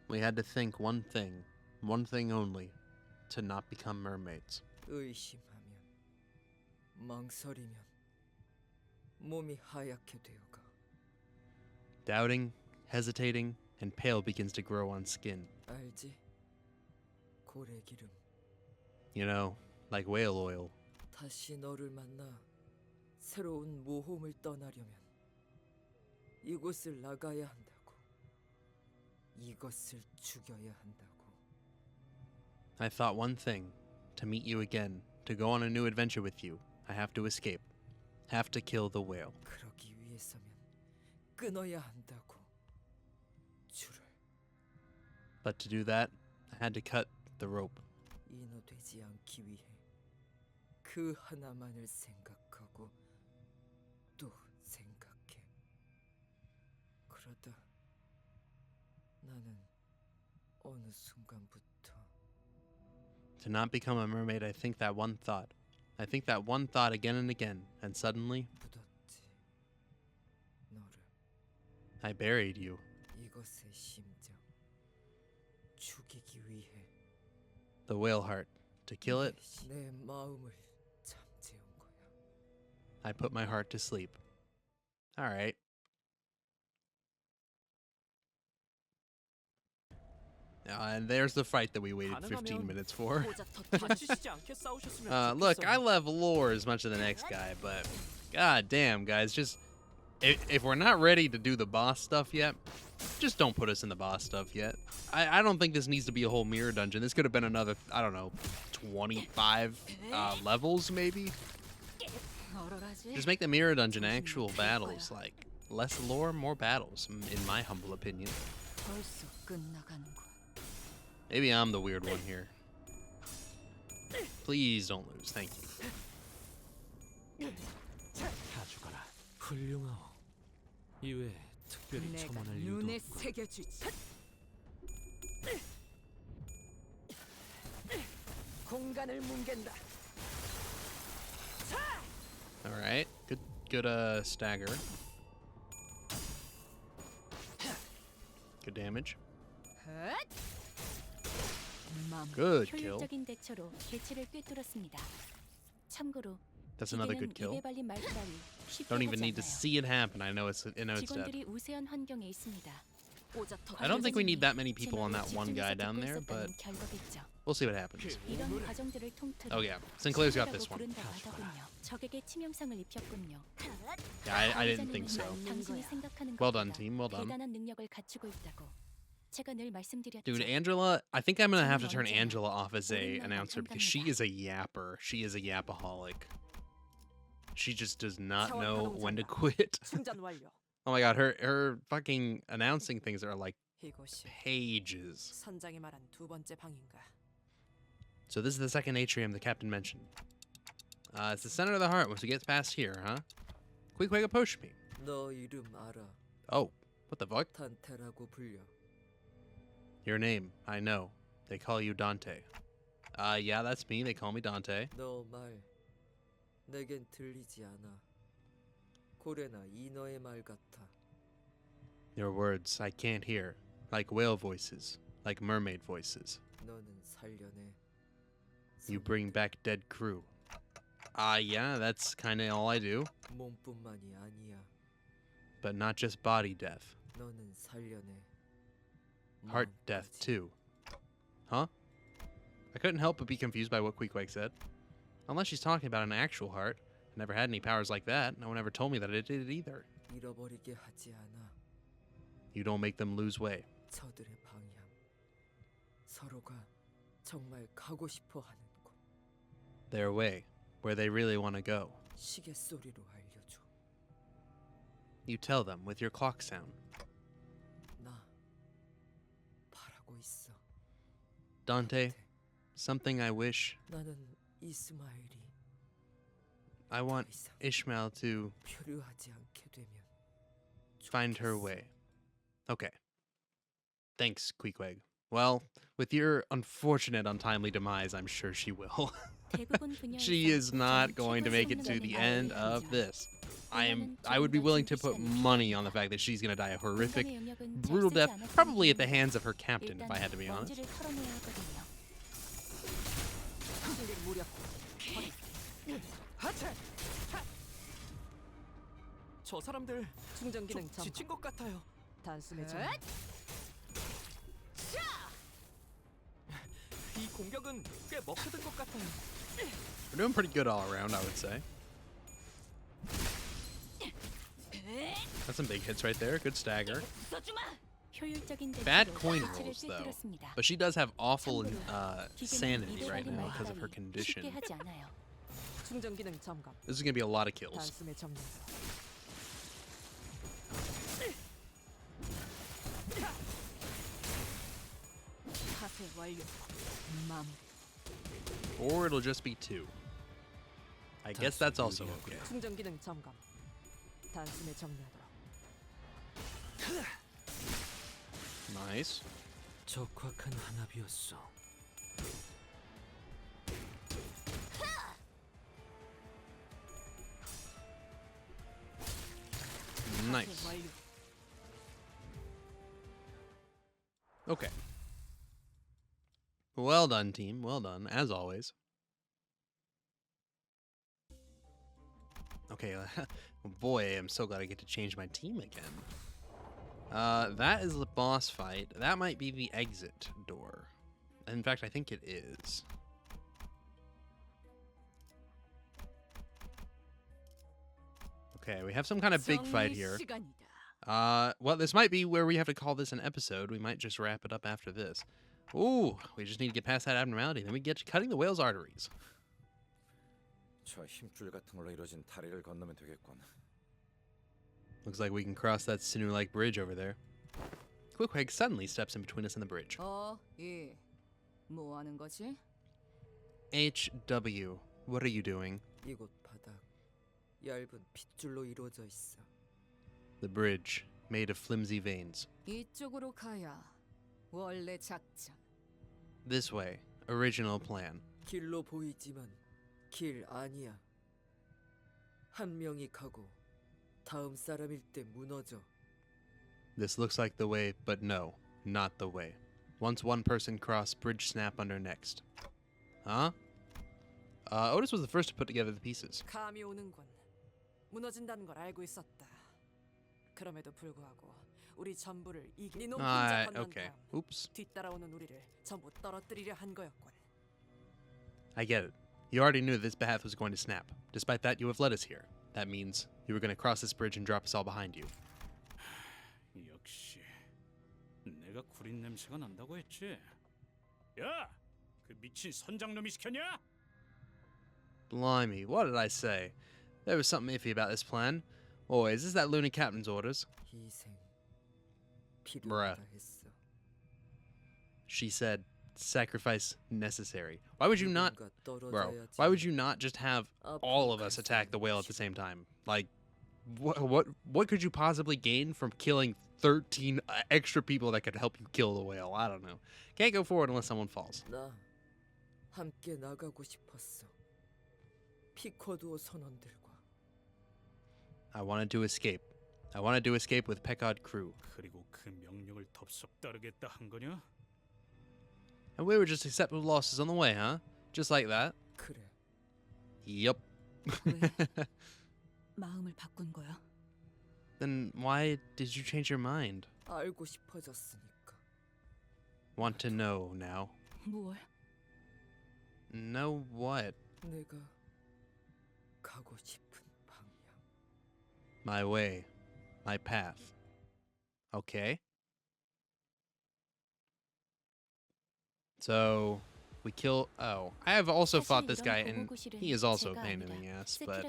we had to think one thing only, to not become mermaids. 의심하면 망설이면 몸이 하얗게 되어가. Doubting, hesitating, and pale begins to grow on skin. 알지? 고래 기름. You know, like whale oil. 다시 너를 만나 새로운 모험을 떠나려면 이곳을 나가야 한다고. 이것을 죽여야 한다고. I thought one thing, to meet you again, to go on a new adventure with you, I have to escape. Have to kill the whale. 그러기 위해서면 끊어야 한다고. 줄을. But to do that, I had to cut the rope. 인어되지 않기 위해 그 하나만을 생각하고 또 생각해. 그러다 나는 어느 순간부터 To not become a mermaid, I think that one thought. I think that one thought again and again, and suddenly, 묻었지. 너를 I buried you. 이것의 심장 죽이기 위해 The whale heart. To kill it, 내 마음을 잠재운 거야. I put my heart to sleep. Alright. And there's the fight that we waited 15 minutes for. 다치시지 않게 싸우셨으면 Look, 좋겠어요. I love lore as much as the next guy, but god damn, guys, just if we're not ready to do the boss stuff yet, just don't put us in the boss stuff yet. I don't think this needs to be a whole mirror dungeon. This could have been another, I don't know, 25 levels maybe. Just make the mirror dungeon actual battles, like less lore, more battles, in my humble opinion. 벌써 끝나가는군. Maybe I'm the weird one here. Please don't lose, thank you. 다 죽어라. 훌륭하오. 이외에 특별히 내가 첨언할 이유도 눈에 없고. 새겨주지. 공간을 뭉갠다. All right, good stagger. Good damage. Good kill. 효율적인 대처로 개체를 꿰뚫었습니다. 참고로 That's another good 기계는 kill. 입에 발린 말 따위 쉽게 Don't even 하지 need to 않아요. see it happen. I know it's dead. 직원들이 우세한 환경에 있습니다. I don't think we need that many people on that one guy 집중해서 down 듣고 there, 있었다는 but 결과겠죠. we'll see what happens. 이런 과정들을 통틀어 Oh yeah, Sinclair's got this one. 부른다고 하더군요. 적에게 치명상을 입혔군요. Yeah, I didn't think so. 당신이 생각하는 Well done, 것보다 team. Well done. 대단한 능력을 갖추고 있다고. 제가 늘 말씀드렸죠. Dude, Angela, I think I'm gonna have to turn Angela off as a announcer because she is a yapper. She is a yapaholic. She just does not know when to quit. 충전 완료. Oh my god, her fucking announcing things are like 이곳이 pages. 선장이 말한 두 번째 방인가. So this is the second atrium the captain mentioned. It's the center of the heart once we get past here, huh? Quick, approach me. 너 이름 알아? Oh, what the fuck? 단테라고 불려. Your name, I know. They call you Dante. Yeah, that's me. They call me Dante. 너 말 내겐 들리지 않아. 고래나 인어의 말 같아. Your words, I can't hear. Like whale voices. Like mermaid voices. 너는 살려내. You bring back dead crew. Yeah, that's kinda all I do. 몸뿐만이 아니야. But not just body death. 너는 살려내. Heart death, too. Huh? I couldn't help but be confused by what Queequeg said. Unless she's talking about an actual heart. I never had any powers like that. No one ever told me that it did it either. 잃어버리게 하지 않아. You don't make them lose way. 저들의 방향. 서로가 정말 가고 싶어 하는 곳. Their way. Where they really want to go. 시계 소리로 알려줘. You tell them with your clock sound. 나 바라고 있어. Dante, something I wish. 나는 이스마엘이 I want Ishmael to 표류하지 않게 되면 find her way. Okay. Thanks, Queequeg. Well, with your unfortunate untimely demise, I'm sure she will. She is not going to make it to the end of this. I would be willing to put money on the fact that she's going to die a horrific, brutal death, probably at the hands of her captain, if I had to be honest. 저 사람들 충전 기능 지친 것 같아요. 단숨에 전 공격은 꽤 먹혀든 것 같아요. We're doing pretty good all around, I would say. That's some big hits right there. Good stagger. Bad coin rolls, though. But she does have awful sanity right now because of her condition. 충전 기능 점검. This is going to be a lot of kills. 단숨에 정리하도록. 파쇄 완료. 맘. Or it'll just be 2. I guess that's also okay. 충전 기능 점검. 단숨에 정리하도록. Nice. 적확한 한압이었어. Nice. Okay. Well done, team. Well done, as always. Okay, boy, I'm so glad I get to change my team again. That is the boss fight. That might be the exit door. In fact, I think it is. Okay, we have some kind of big fight here. Well, this might be where we have to call this an episode. We might just wrap it up after this. Ooh, we just need to get past that abnormality. Then we get to cutting the whale's arteries. 저 힘줄 같은 걸로 이루어진 다리를 건너면 되겠군. Looks like we can cross that sinew-like bridge over there. Quickweg suddenly steps in between us and the bridge. 예. 뭐 하는 거지? HW, what are you doing? 이곳 바닥 얇은 핏줄로 이루어져 있어. The bridge, made of flimsy veins. 이쪽으로 가야 원래 작전. This way, original plan. 길로 보이지만 길 아니야. 한 명이 가고 다음 사람일 때 무너져. This looks like the way, but no, not the way. Once one person cross, bridge snap under next. Huh? Otis was the first to put together the pieces. 감이 오는군. 무너진다는 걸 알고 있었다. 그럼에도 불구하고 우리 전부를 이긴 이놈 혼자 건넌 okay. 다음 Oops. 뒤따라오는 우리를 전부 떨어뜨리려 한 거였군. I get it. You already knew this path was going to snap. Despite that, you have led us here. That means you were going to cross this bridge and drop us all behind you. 역시 내가 구린 냄새가 난다고 했지. 야, 그 미친 선장놈이 시켰냐? Blimey, what did I say? There was something iffy about this plan. Oh, is this that loony captain's orders? 희생 필요하다 했어. She said, sacrifice necessary. Why would you not, bro, why would you not just have all of us attack the whale at the same time? Like, what could you possibly gain from killing 13 extra people that could help you kill the whale? I don't know. Can't go forward unless someone falls. 나 함께 나가고 싶었어. 피코드 선원들과. I wanted to escape. I wanted to escape with Pequod Crew. 그리고 그 명령을 덥석 따르겠다 한 거냐? And we were just accepting losses on the way, huh? Just like that. 그래. Yup. 마음을 바꾼 거야. Then why did you change your mind? 알고 싶어졌으니까. Want to know now? 뭘? Know what? 내가 가고 싶은 방향. My way. My path. Okay. So, we kill... Oh, I have also fought this guy, and he is also a pain in the ass, but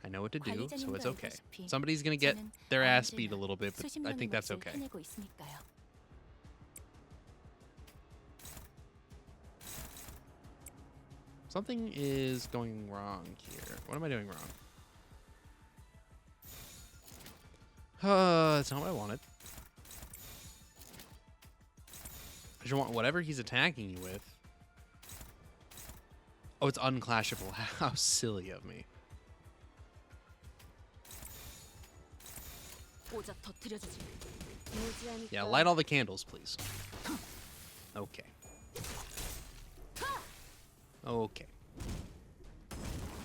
I know what to do, so it's okay. Somebody's gonna get their ass beat a little bit, but I think that's okay. Something is going wrong here. What am I doing wrong? That's not what I wanted. I just want whatever he's attacking you with. Oh, it's unclashable. How silly of me. Yeah, light all the candles, please. Okay. Okay.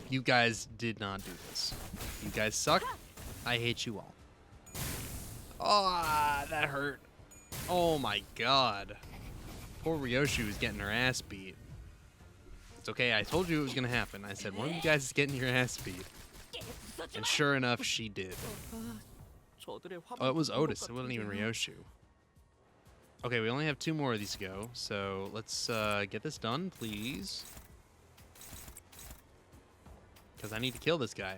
You guys did not do this. You guys suck. I hate you all. Oh, that hurt. Oh my god. Poor Ryoshu is getting her ass beat. It's okay, I told you it was gonna happen. I said one of you guys is getting your ass beat. And sure enough, she did. Oh, it was Otis. It wasn't even Ryoshu. Okay, we only have 2 more of these to go, so let's get this done, please. Because I need to kill this guy.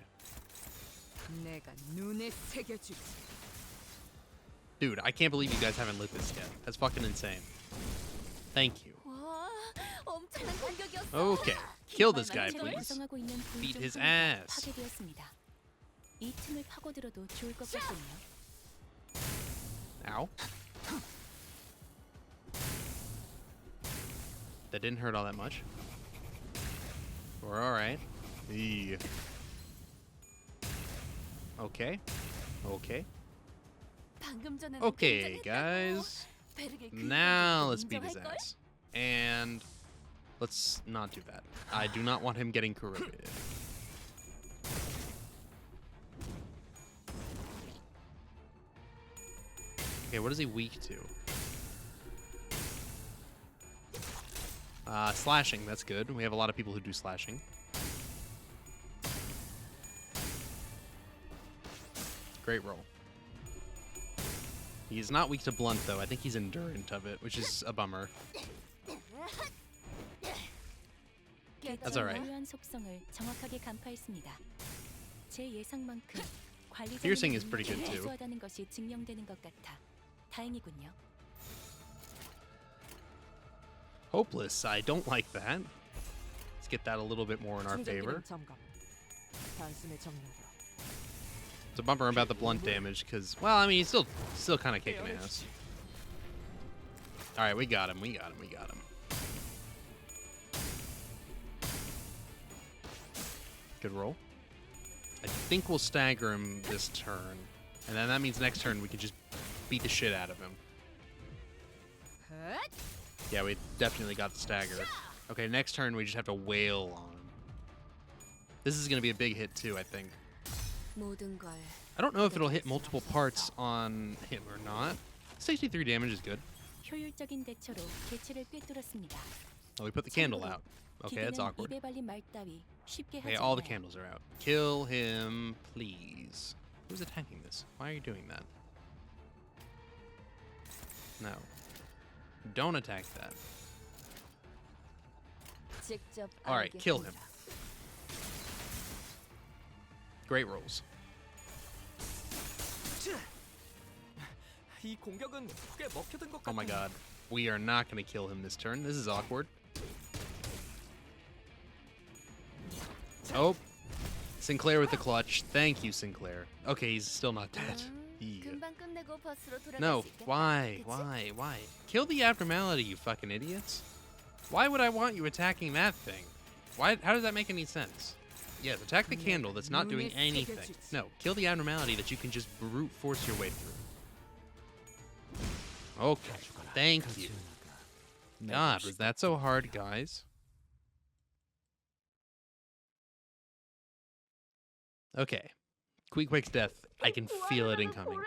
Dude, I can't believe you guys haven't lit this yet. That's fucking insane. Thank you. Okay, kill this guy, please. Beat his ass. 이 틈을 파고들어도 좋을 것 같군요. Ow. That didn't hurt all that much. We're alright. Okay. Okay. Okay, guys. Now let's beat his ass. And let's not do that. I do not want him getting corroded. Okay, what is he weak to? Slashing, that's good. We have a lot of people who do slashing. Great roll. He's not weak to blunt, though. I think he's endurant of it, which is a bummer. That's alright. Piercing is pretty good, too. Hopeless. I don't like that. Let's get that a little bit more in our favor. It's a bummer about the blunt damage, because, well, I mean, he's still kind of kicking ass. All right, we got him. We got him. We got him. Good roll. I think we'll stagger him this turn, and then that means next turn we can just beat the shit out of him. Yeah, we definitely got the stagger. Okay, next turn we just have to wail on him. This is going to be a big hit too, I think. I don't know if it'll hit multiple parts on him or not. 63 damage is good. Oh, we put the candle out. Okay, that's awkward. Okay, all the candles are out. Kill him, please. Who's attacking this? Why are you doing that? No. Don't attack that. Alright, kill him. Great rolls. Oh my god. We are not going to kill him this turn. This is awkward. Oh. Sinclair with the clutch. Thank you, Sinclair. Okay, he's still not dead. Yeah. No, why? Kill the abnormality, you fucking idiots. Why would I want you attacking that thing? Why? How does that make any sense? Yes, attack the candle that's not doing anything. No, kill the abnormality that you can just brute force your way through. Okay, thank you. God, was that so hard, guys? Okay. Queequeg's death. I can feel it incoming.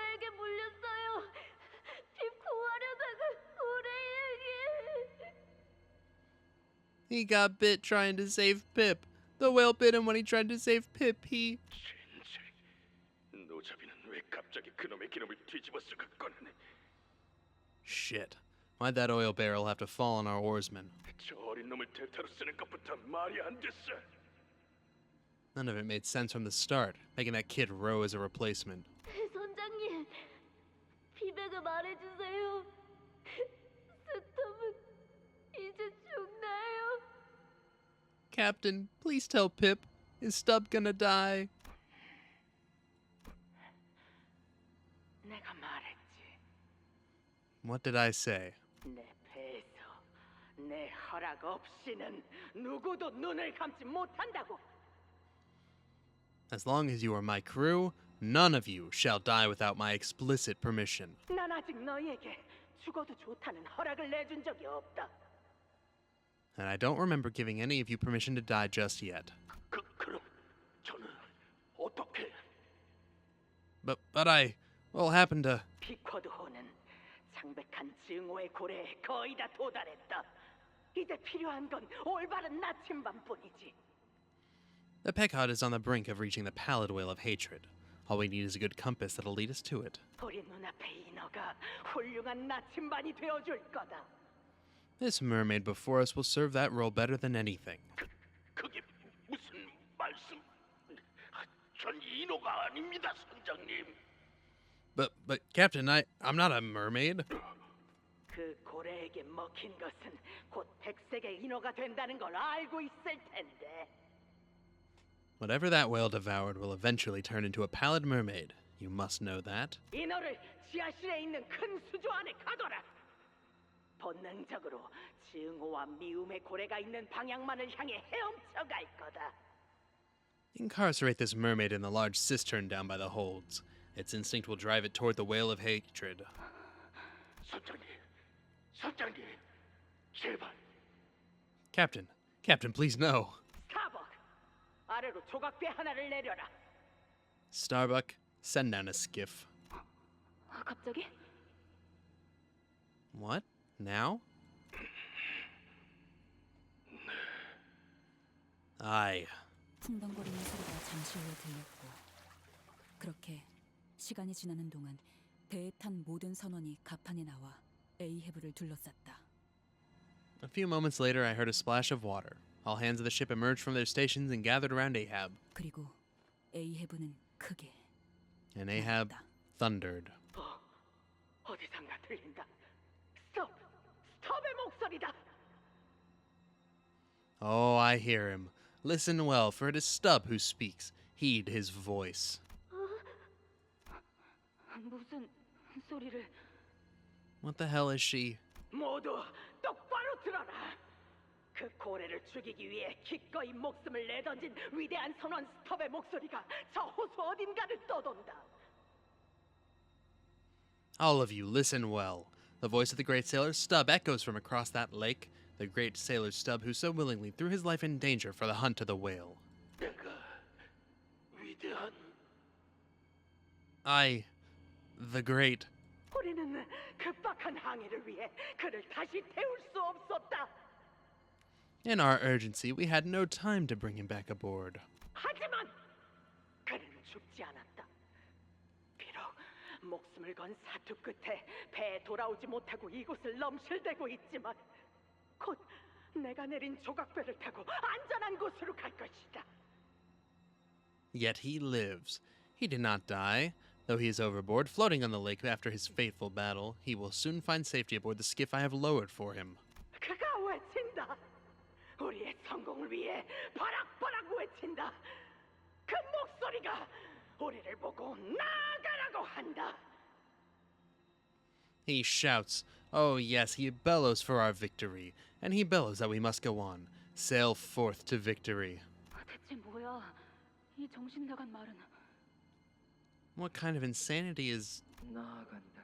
He got bit trying to save Pip. The whale bit him when he tried to save Pip. Shit. Why'd that oil barrel have to fall on our oarsmen? None of it made sense from the start, making that kid row as a replacement. 선장님, 피백을 말해주세요. 스톱은 이제 죽나요? Captain, please tell Pip. Is Stub gonna die? 내가 말했지. What did I say? 내 배에서 내 허락 없이는 누구도 눈을 감지 못한다고. As long as you are my crew, none of you shall die without my explicit permission. 난 아직 너희에게 죽어도 좋다는 허락을 내준 적이 없다. And I don't remember giving any of you permission to die just yet. 그럼 저는 어떻게? But what happened to... 피쿼드호는 창백한 증오의 고래에 거의 다 도달했다. 이제 필요한 건 올바른 나침반뿐이지. The Pequod is on the brink of reaching the pallid whale of hatred. All we need is a good compass that'll lead us to it. 우리 눈앞에 인어가 훌륭한 나침반이 되어줄 거다. This mermaid before us will serve that role better than anything. 그게 무슨 말씀? 전 인어가 아닙니다, 선장님. But Captain, I'm not a mermaid. 그 고래에게 먹힌 것은 곧 백색의 인어가 된다는 걸 알고 있을 텐데. Whatever that whale devoured will eventually turn into a pallid mermaid. You must know that. 인어를 지하실에 있는 큰 수조 안에 가둬라. 본능적으로 증오와 미움의 고래가 있는 방향만을 향해 헤엄쳐 갈 거다. Incarcerate this mermaid in the large cistern down by the holds. Its instinct will drive it toward the whale of hatred. 선장님, 제발. Captain, please no. 스타벅, 아래로 조각배 하나를 내려라. Starbuck, send down a skiff. 갑자기? What? Now? Aye. 풍덩거리는 소리가 잠시 후에 들렸고, 그렇게 시간이 지나는 동안 배에 탄 모든 선원이 갑판에 나와 에이헤브를 둘러쌌다. A few moments later, I heard a splash of water. All hands of the ship emerged from their stations and gathered around Ahab. 그리고 에이헤브는 크게 And Ahab thundered. 어디선가 들린다. 스톱의 목소리다. Oh, I hear him. Listen well, for it is Stubb who speaks. Heed his voice. 무슨 소리를? What the hell is she? 모두 똑바로 들어라. 그 고래를 죽이기 위해 기꺼이 목숨을 내던진 위대한 선원 스톱의 목소리가 저 호수 어딘가를 떠돈다. All of you, listen well. The voice of the great sailor Stubb echoes from across that lake. The great sailor Stubb who so willingly threw his life in danger for the hunt of the whale. I, the great. 우리는 급박한 항해를 위해 그를 다시 태울 수 없었다. In our urgency, we had no time to bring him back aboard. 하지만 그는 죽지 않았다. 비록 목숨을 건 사투 끝에 배에 돌아오지 못하고 이곳을 넘실대고 있지만 곧 내가 내린 조각배를 타고 안전한 곳으로 갈 것이다. Yet he lives. He did not die. Though he is overboard, floating on the lake after his fateful battle, he will soon find safety aboard the skiff I have lowered for him. 그가 외친다. 우리의 성공을 위해 바락바락 외친다. 그 목소리가 우리를 보고 나아가라고 한다. He shouts. Oh yes, he bellows for our victory. And he bellows that we must go on. Sail forth to victory. 대체 뭐야? 이 정신 나간 말은. What kind of insanity is... 나아간다.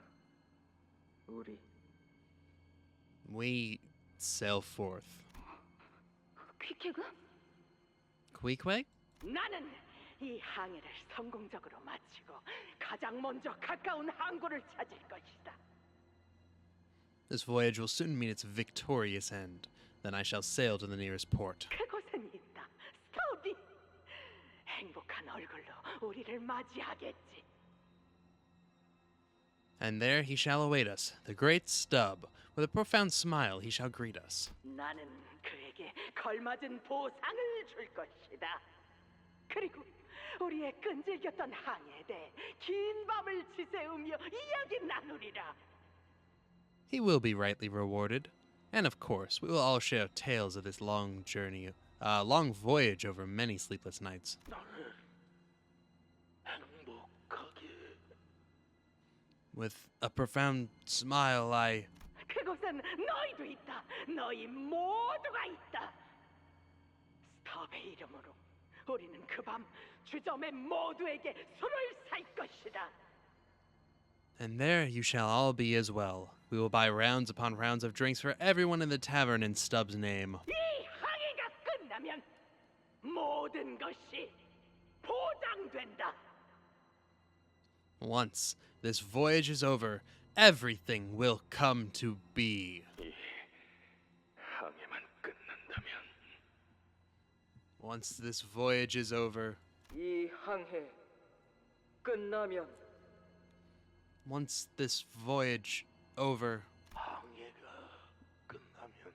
We sail forth. 퀴케그? Queequeg? 나는 이 항해를 성공적으로 마치고 가장 먼저 가까운 항구를 찾을 것이다. This voyage will soon meet its victorious end. Then I shall sail to the nearest port. 그곳엔 있다. 스톱이 행복한 얼굴로 우리를 맞이하겠지. And there he shall await us, the great Stubb. With a profound smile he shall greet us. 나는 그에게 걸맞은 보상을 줄 것이다. 그리고 우리의 끈질겼던 항해에 대해 긴 밤을 지새우며 이야기 나누리라. He will be rightly rewarded. And of course, we will all share tales of this long journey, long voyage over many sleepless nights. With a profound smile, 그곳엔 너희도 있다. 너희 모두가 있다. 스톱의 이름으로 우리는 그 밤 주점의 모두에게 술을 살 것이다. And there you shall all be as well. We will buy rounds upon rounds of drinks for everyone in the tavern in Stubb's name. 이 항해가 끝나면 모든 것이 보장된다. Once this voyage is over, everything will come to be. 이 항해만 끝난다면 Once this voyage is over, 이 항해 끝나면 once this voyage over, 항해가 끝나면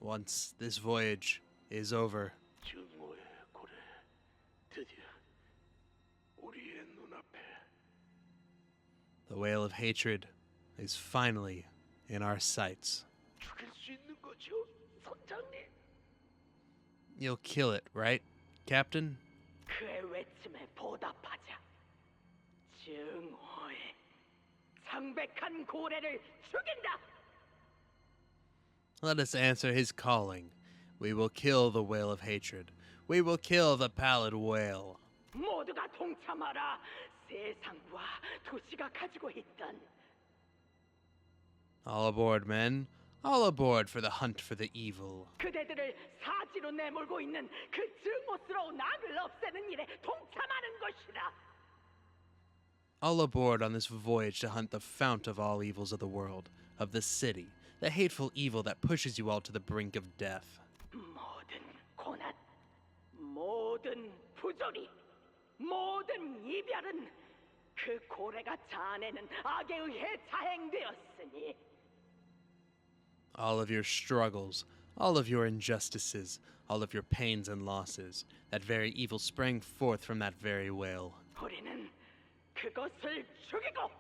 once this voyage is over, 증오의 고래 드디어 우리의 눈앞에 the whale of hatred is finally in our sights. 죽일 수 있는 거죠, 선장님? You'll kill it, right, Captain? 그의 외침에 보답하자. 증오의 창백한 고래를 죽인다. Let us answer his calling. We will kill the whale of hatred. We will kill the pallid whale. 모두가 동참하라. 세상과 도시가 가지고 있던 All aboard, men. All aboard for the hunt for the evil. 그대들을 사지로 내몰고 있는 그 증오스러운 악을 없애는 일에 동참하는 것이다. All aboard on this voyage to hunt the fount of all evils of the world, of the city, the hateful evil that pushes you all to the brink of death. 모든 고난, 모든 부조리, 모든 이별은 그 고래가 자아내는 악에 의해 자행되었으니 All of your struggles, all of your injustices, all of your pains and losses, that very evil sprang forth from that very whale. 우리는 그것을 죽이고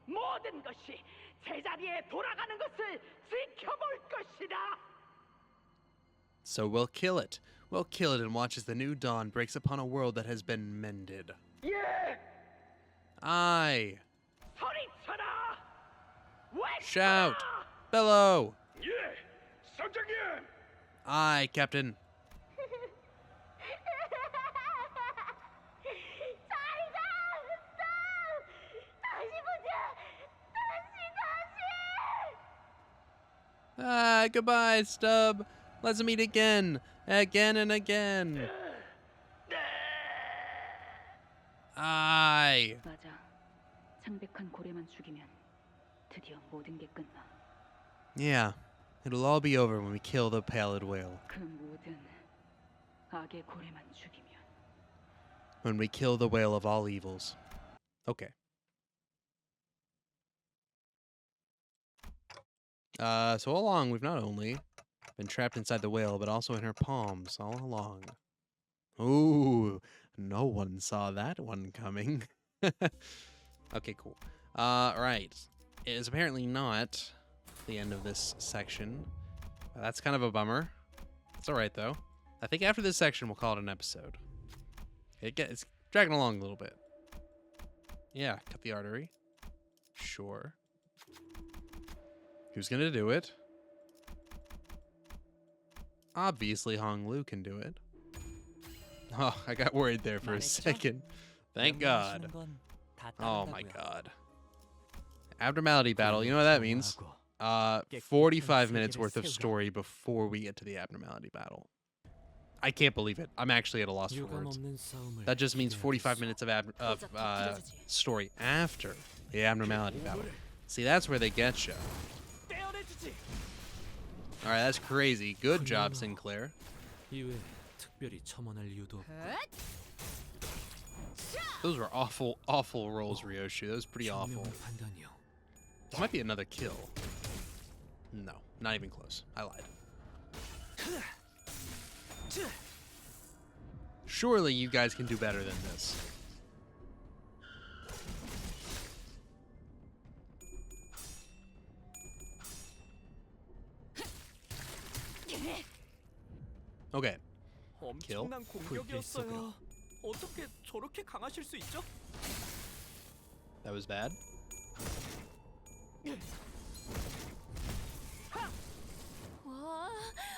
모든 것이 제자리에 돌아가는 것을 지켜볼 것이다. So we'll kill it. We'll kill it and watch as the new dawn breaks upon a world that has been mended. 예! Aye. 소리쳐라! Shout. Bellow. 예, 선장님. Aye, Captain. Ah, goodbye, Stub. Let's meet again. Again and again. Aye. 맞아. 창백한 고래만 죽이면 드디어 모든 게 끝나. Yeah, it'll all be over when we kill the pallid whale. 그 모든 악의 고래만 죽이면. When we kill the whale of all evils. Okay. So all along, we've not only been trapped inside the whale, but also in her palms all along. Ooh, no one saw that one coming. Okay, cool. Right. It is apparently not the end of this section. That's kind of a bummer. It's alright, though. I think after this section, we'll call it an episode. It's dragging along a little bit. Yeah, cut the artery. Sure. Who's gonna do it? Obviously, Hong Lu can do it. Oh, I got worried there for a second. Thank God. Oh my God. Abnormality battle. You know what that means? 45 minutes worth of story before we get to the abnormality battle. I can't believe it. I'm actually at a loss for words. That just means 45 minutes of story after the abnormality battle. See, that's where they get you. All right, that's crazy. Good job, Sinclair. Those were awful, awful rolls, Ryoshi. That was pretty awful. This might be another kill. No, not even close. I lied. Surely you guys can do better than this. Okay. Kill. 엄청난 공격이었어요. 어떻게 저렇게 강하실 수 있죠? That was bad. 와,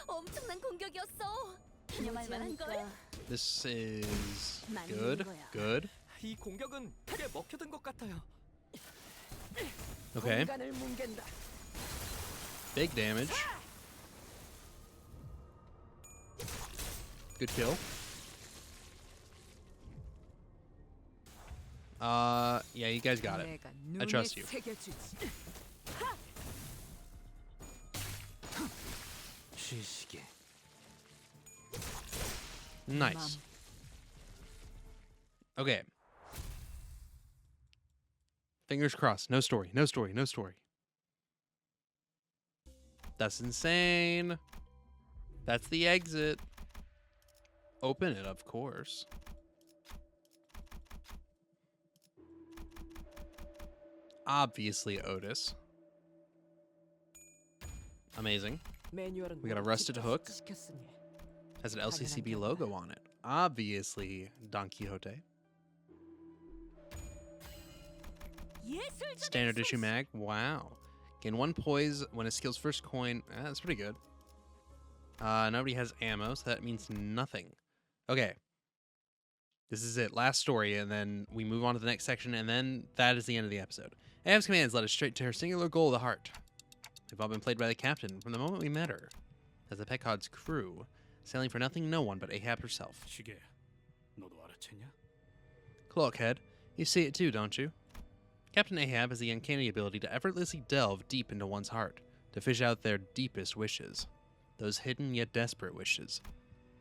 엄청난 공격이었어. 기념할 만한 걸. This is good. Good. 이 공격은 꽤 먹혀든 것 같아요. Okay. 공간을 뭉갠다. Big damage. Good kill. Yeah, you guys got it. I trust you. Nice. Okay. Fingers crossed. No story. No story. No story. That's insane. That's the exit. Open it, of course. Obviously, Otis. Amazing. We got a rusted hook. Has an LCCB logo on it. Obviously, Don Quixote. Standard issue mag. Wow. Gain 1 poise when it skills first coin. That's pretty good. Nobody has ammo, so that means nothing. Okay. This is it. Last story, and then we move on to the next section, and then that is the end of the episode. Ahab's commands led us straight to her singular goal, the heart. We've all been played by the captain from the moment we met her. As the Pequod's crew, sailing for nothing, no one but Ahab herself. Cloakhead, you see it too, don't you? Captain Ahab has the uncanny ability to effortlessly delve deep into one's heart, to fish out their deepest wishes. Those hidden yet desperate wishes.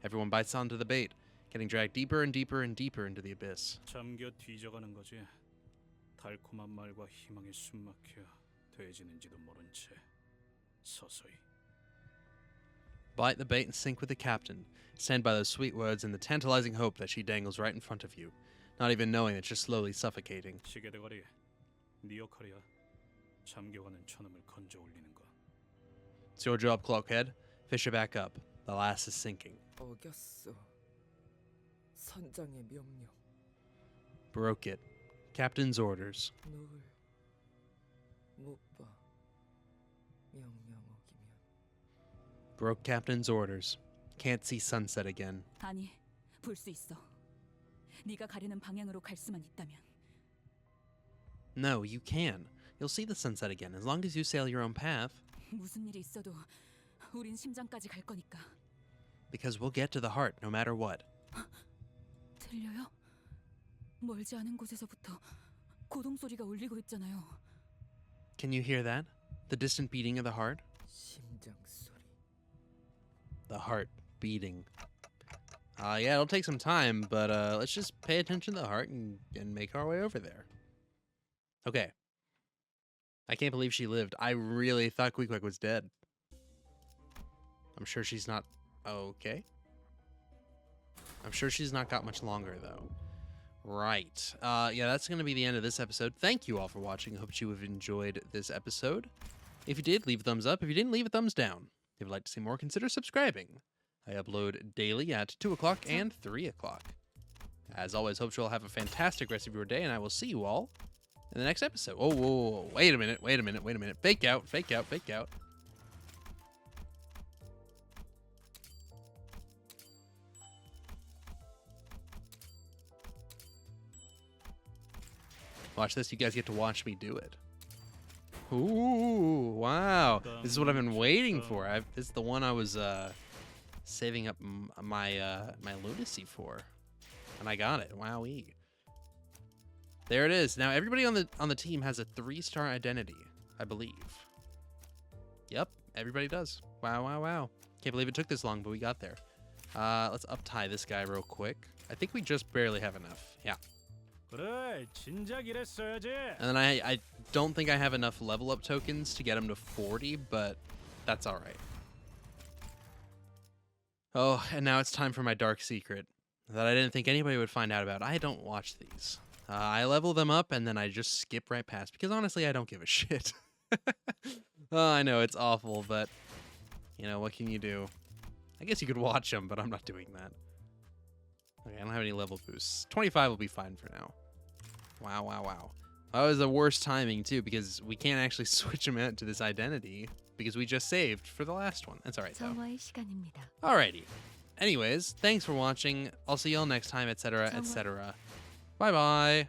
Everyone bites onto the bait, getting dragged deeper and deeper and deeper into the abyss. 잠겨 뒤져가는 거지. 달콤한 말과 희망에 숨막혀 돼지는지도 모른 채 서서히. Bite the bait and sink with the captain. Stand by those sweet words and the tantalizing hope that she dangles right in front of you, not even knowing that you're slowly suffocating. 시계대가리, 네 역할이야. 잠겨가는 천음을 건져 올리는 거. It's your job, Cloakhead. Fish her back up. The lass is sinking. 어겼어. 선장의 명령. Broke it. Captain's orders. 널 못 봐. 명령 어기면. Broke Captain's orders. Can't see sunset again. 아니, 볼 수 있어. 네가 가려는 방향으로 갈 수만 있다면. No, you can. You'll see the sunset again as long as you sail your own path. 무슨 일이 있어도 우린 심장까지 갈 거니까. Because we'll get to the heart no matter what. 들려요? 멀지 않은 곳에서부터 고동 소리가 울리고 있잖아요. Can you hear that? The distant beating of the heart? 심장 소리. The heart beating. Yeah, it'll take some time, but let's just pay attention to the heart and make our way over there. Okay. I can't believe she lived. I really thought Queequeg was dead. I'm sure she's not okay. I'm sure she's not got much longer, though. Right. Yeah, that's going to be the end of this episode. Thank you all for watching. I hope you have enjoyed this episode. If you did, leave a thumbs up. If you didn't, leave a thumbs down. If you'd like to see more, consider subscribing. I upload daily at 2 o'clock and 3 o'clock. As always, hope you all have a fantastic rest of your day, and I will see you all in the next episode. Oh, whoa, whoa, whoa. Wait a minute. Fake out. Watch this. You guys get to watch me do it. Ooh, wow. This is what I've been waiting for. This is the one I was saving up my lunacy for. And I got it. Wowee. There it is. Now everybody on the team has a 3-star identity, I believe. Yep, everybody does. Wow. Can't believe it took this long, but we got there. Let's up-tie this guy real quick. I think we just barely have enough. Yeah. 그래, 진작 이랬어야지. And then I don't think I have enough level up tokens to get him to 40, but that's all right. Oh, and now it's time for my dark secret that I didn't think anybody would find out about. I don't watch these. I level them up and then I just skip right past because honestly, I don't give a shit. Oh, I know it's awful, but you know, what can you do? I guess you could watch them, but I'm not doing that. Okay, I don't have any level boosts. 25 will be fine for now. Wow. That was the worst timing too because we can't actually switch him out to this identity because we just saved for the last one. That's alright though. Alrighty. Anyways, thanks for watching. I'll see y'all next time, etc. Bye bye.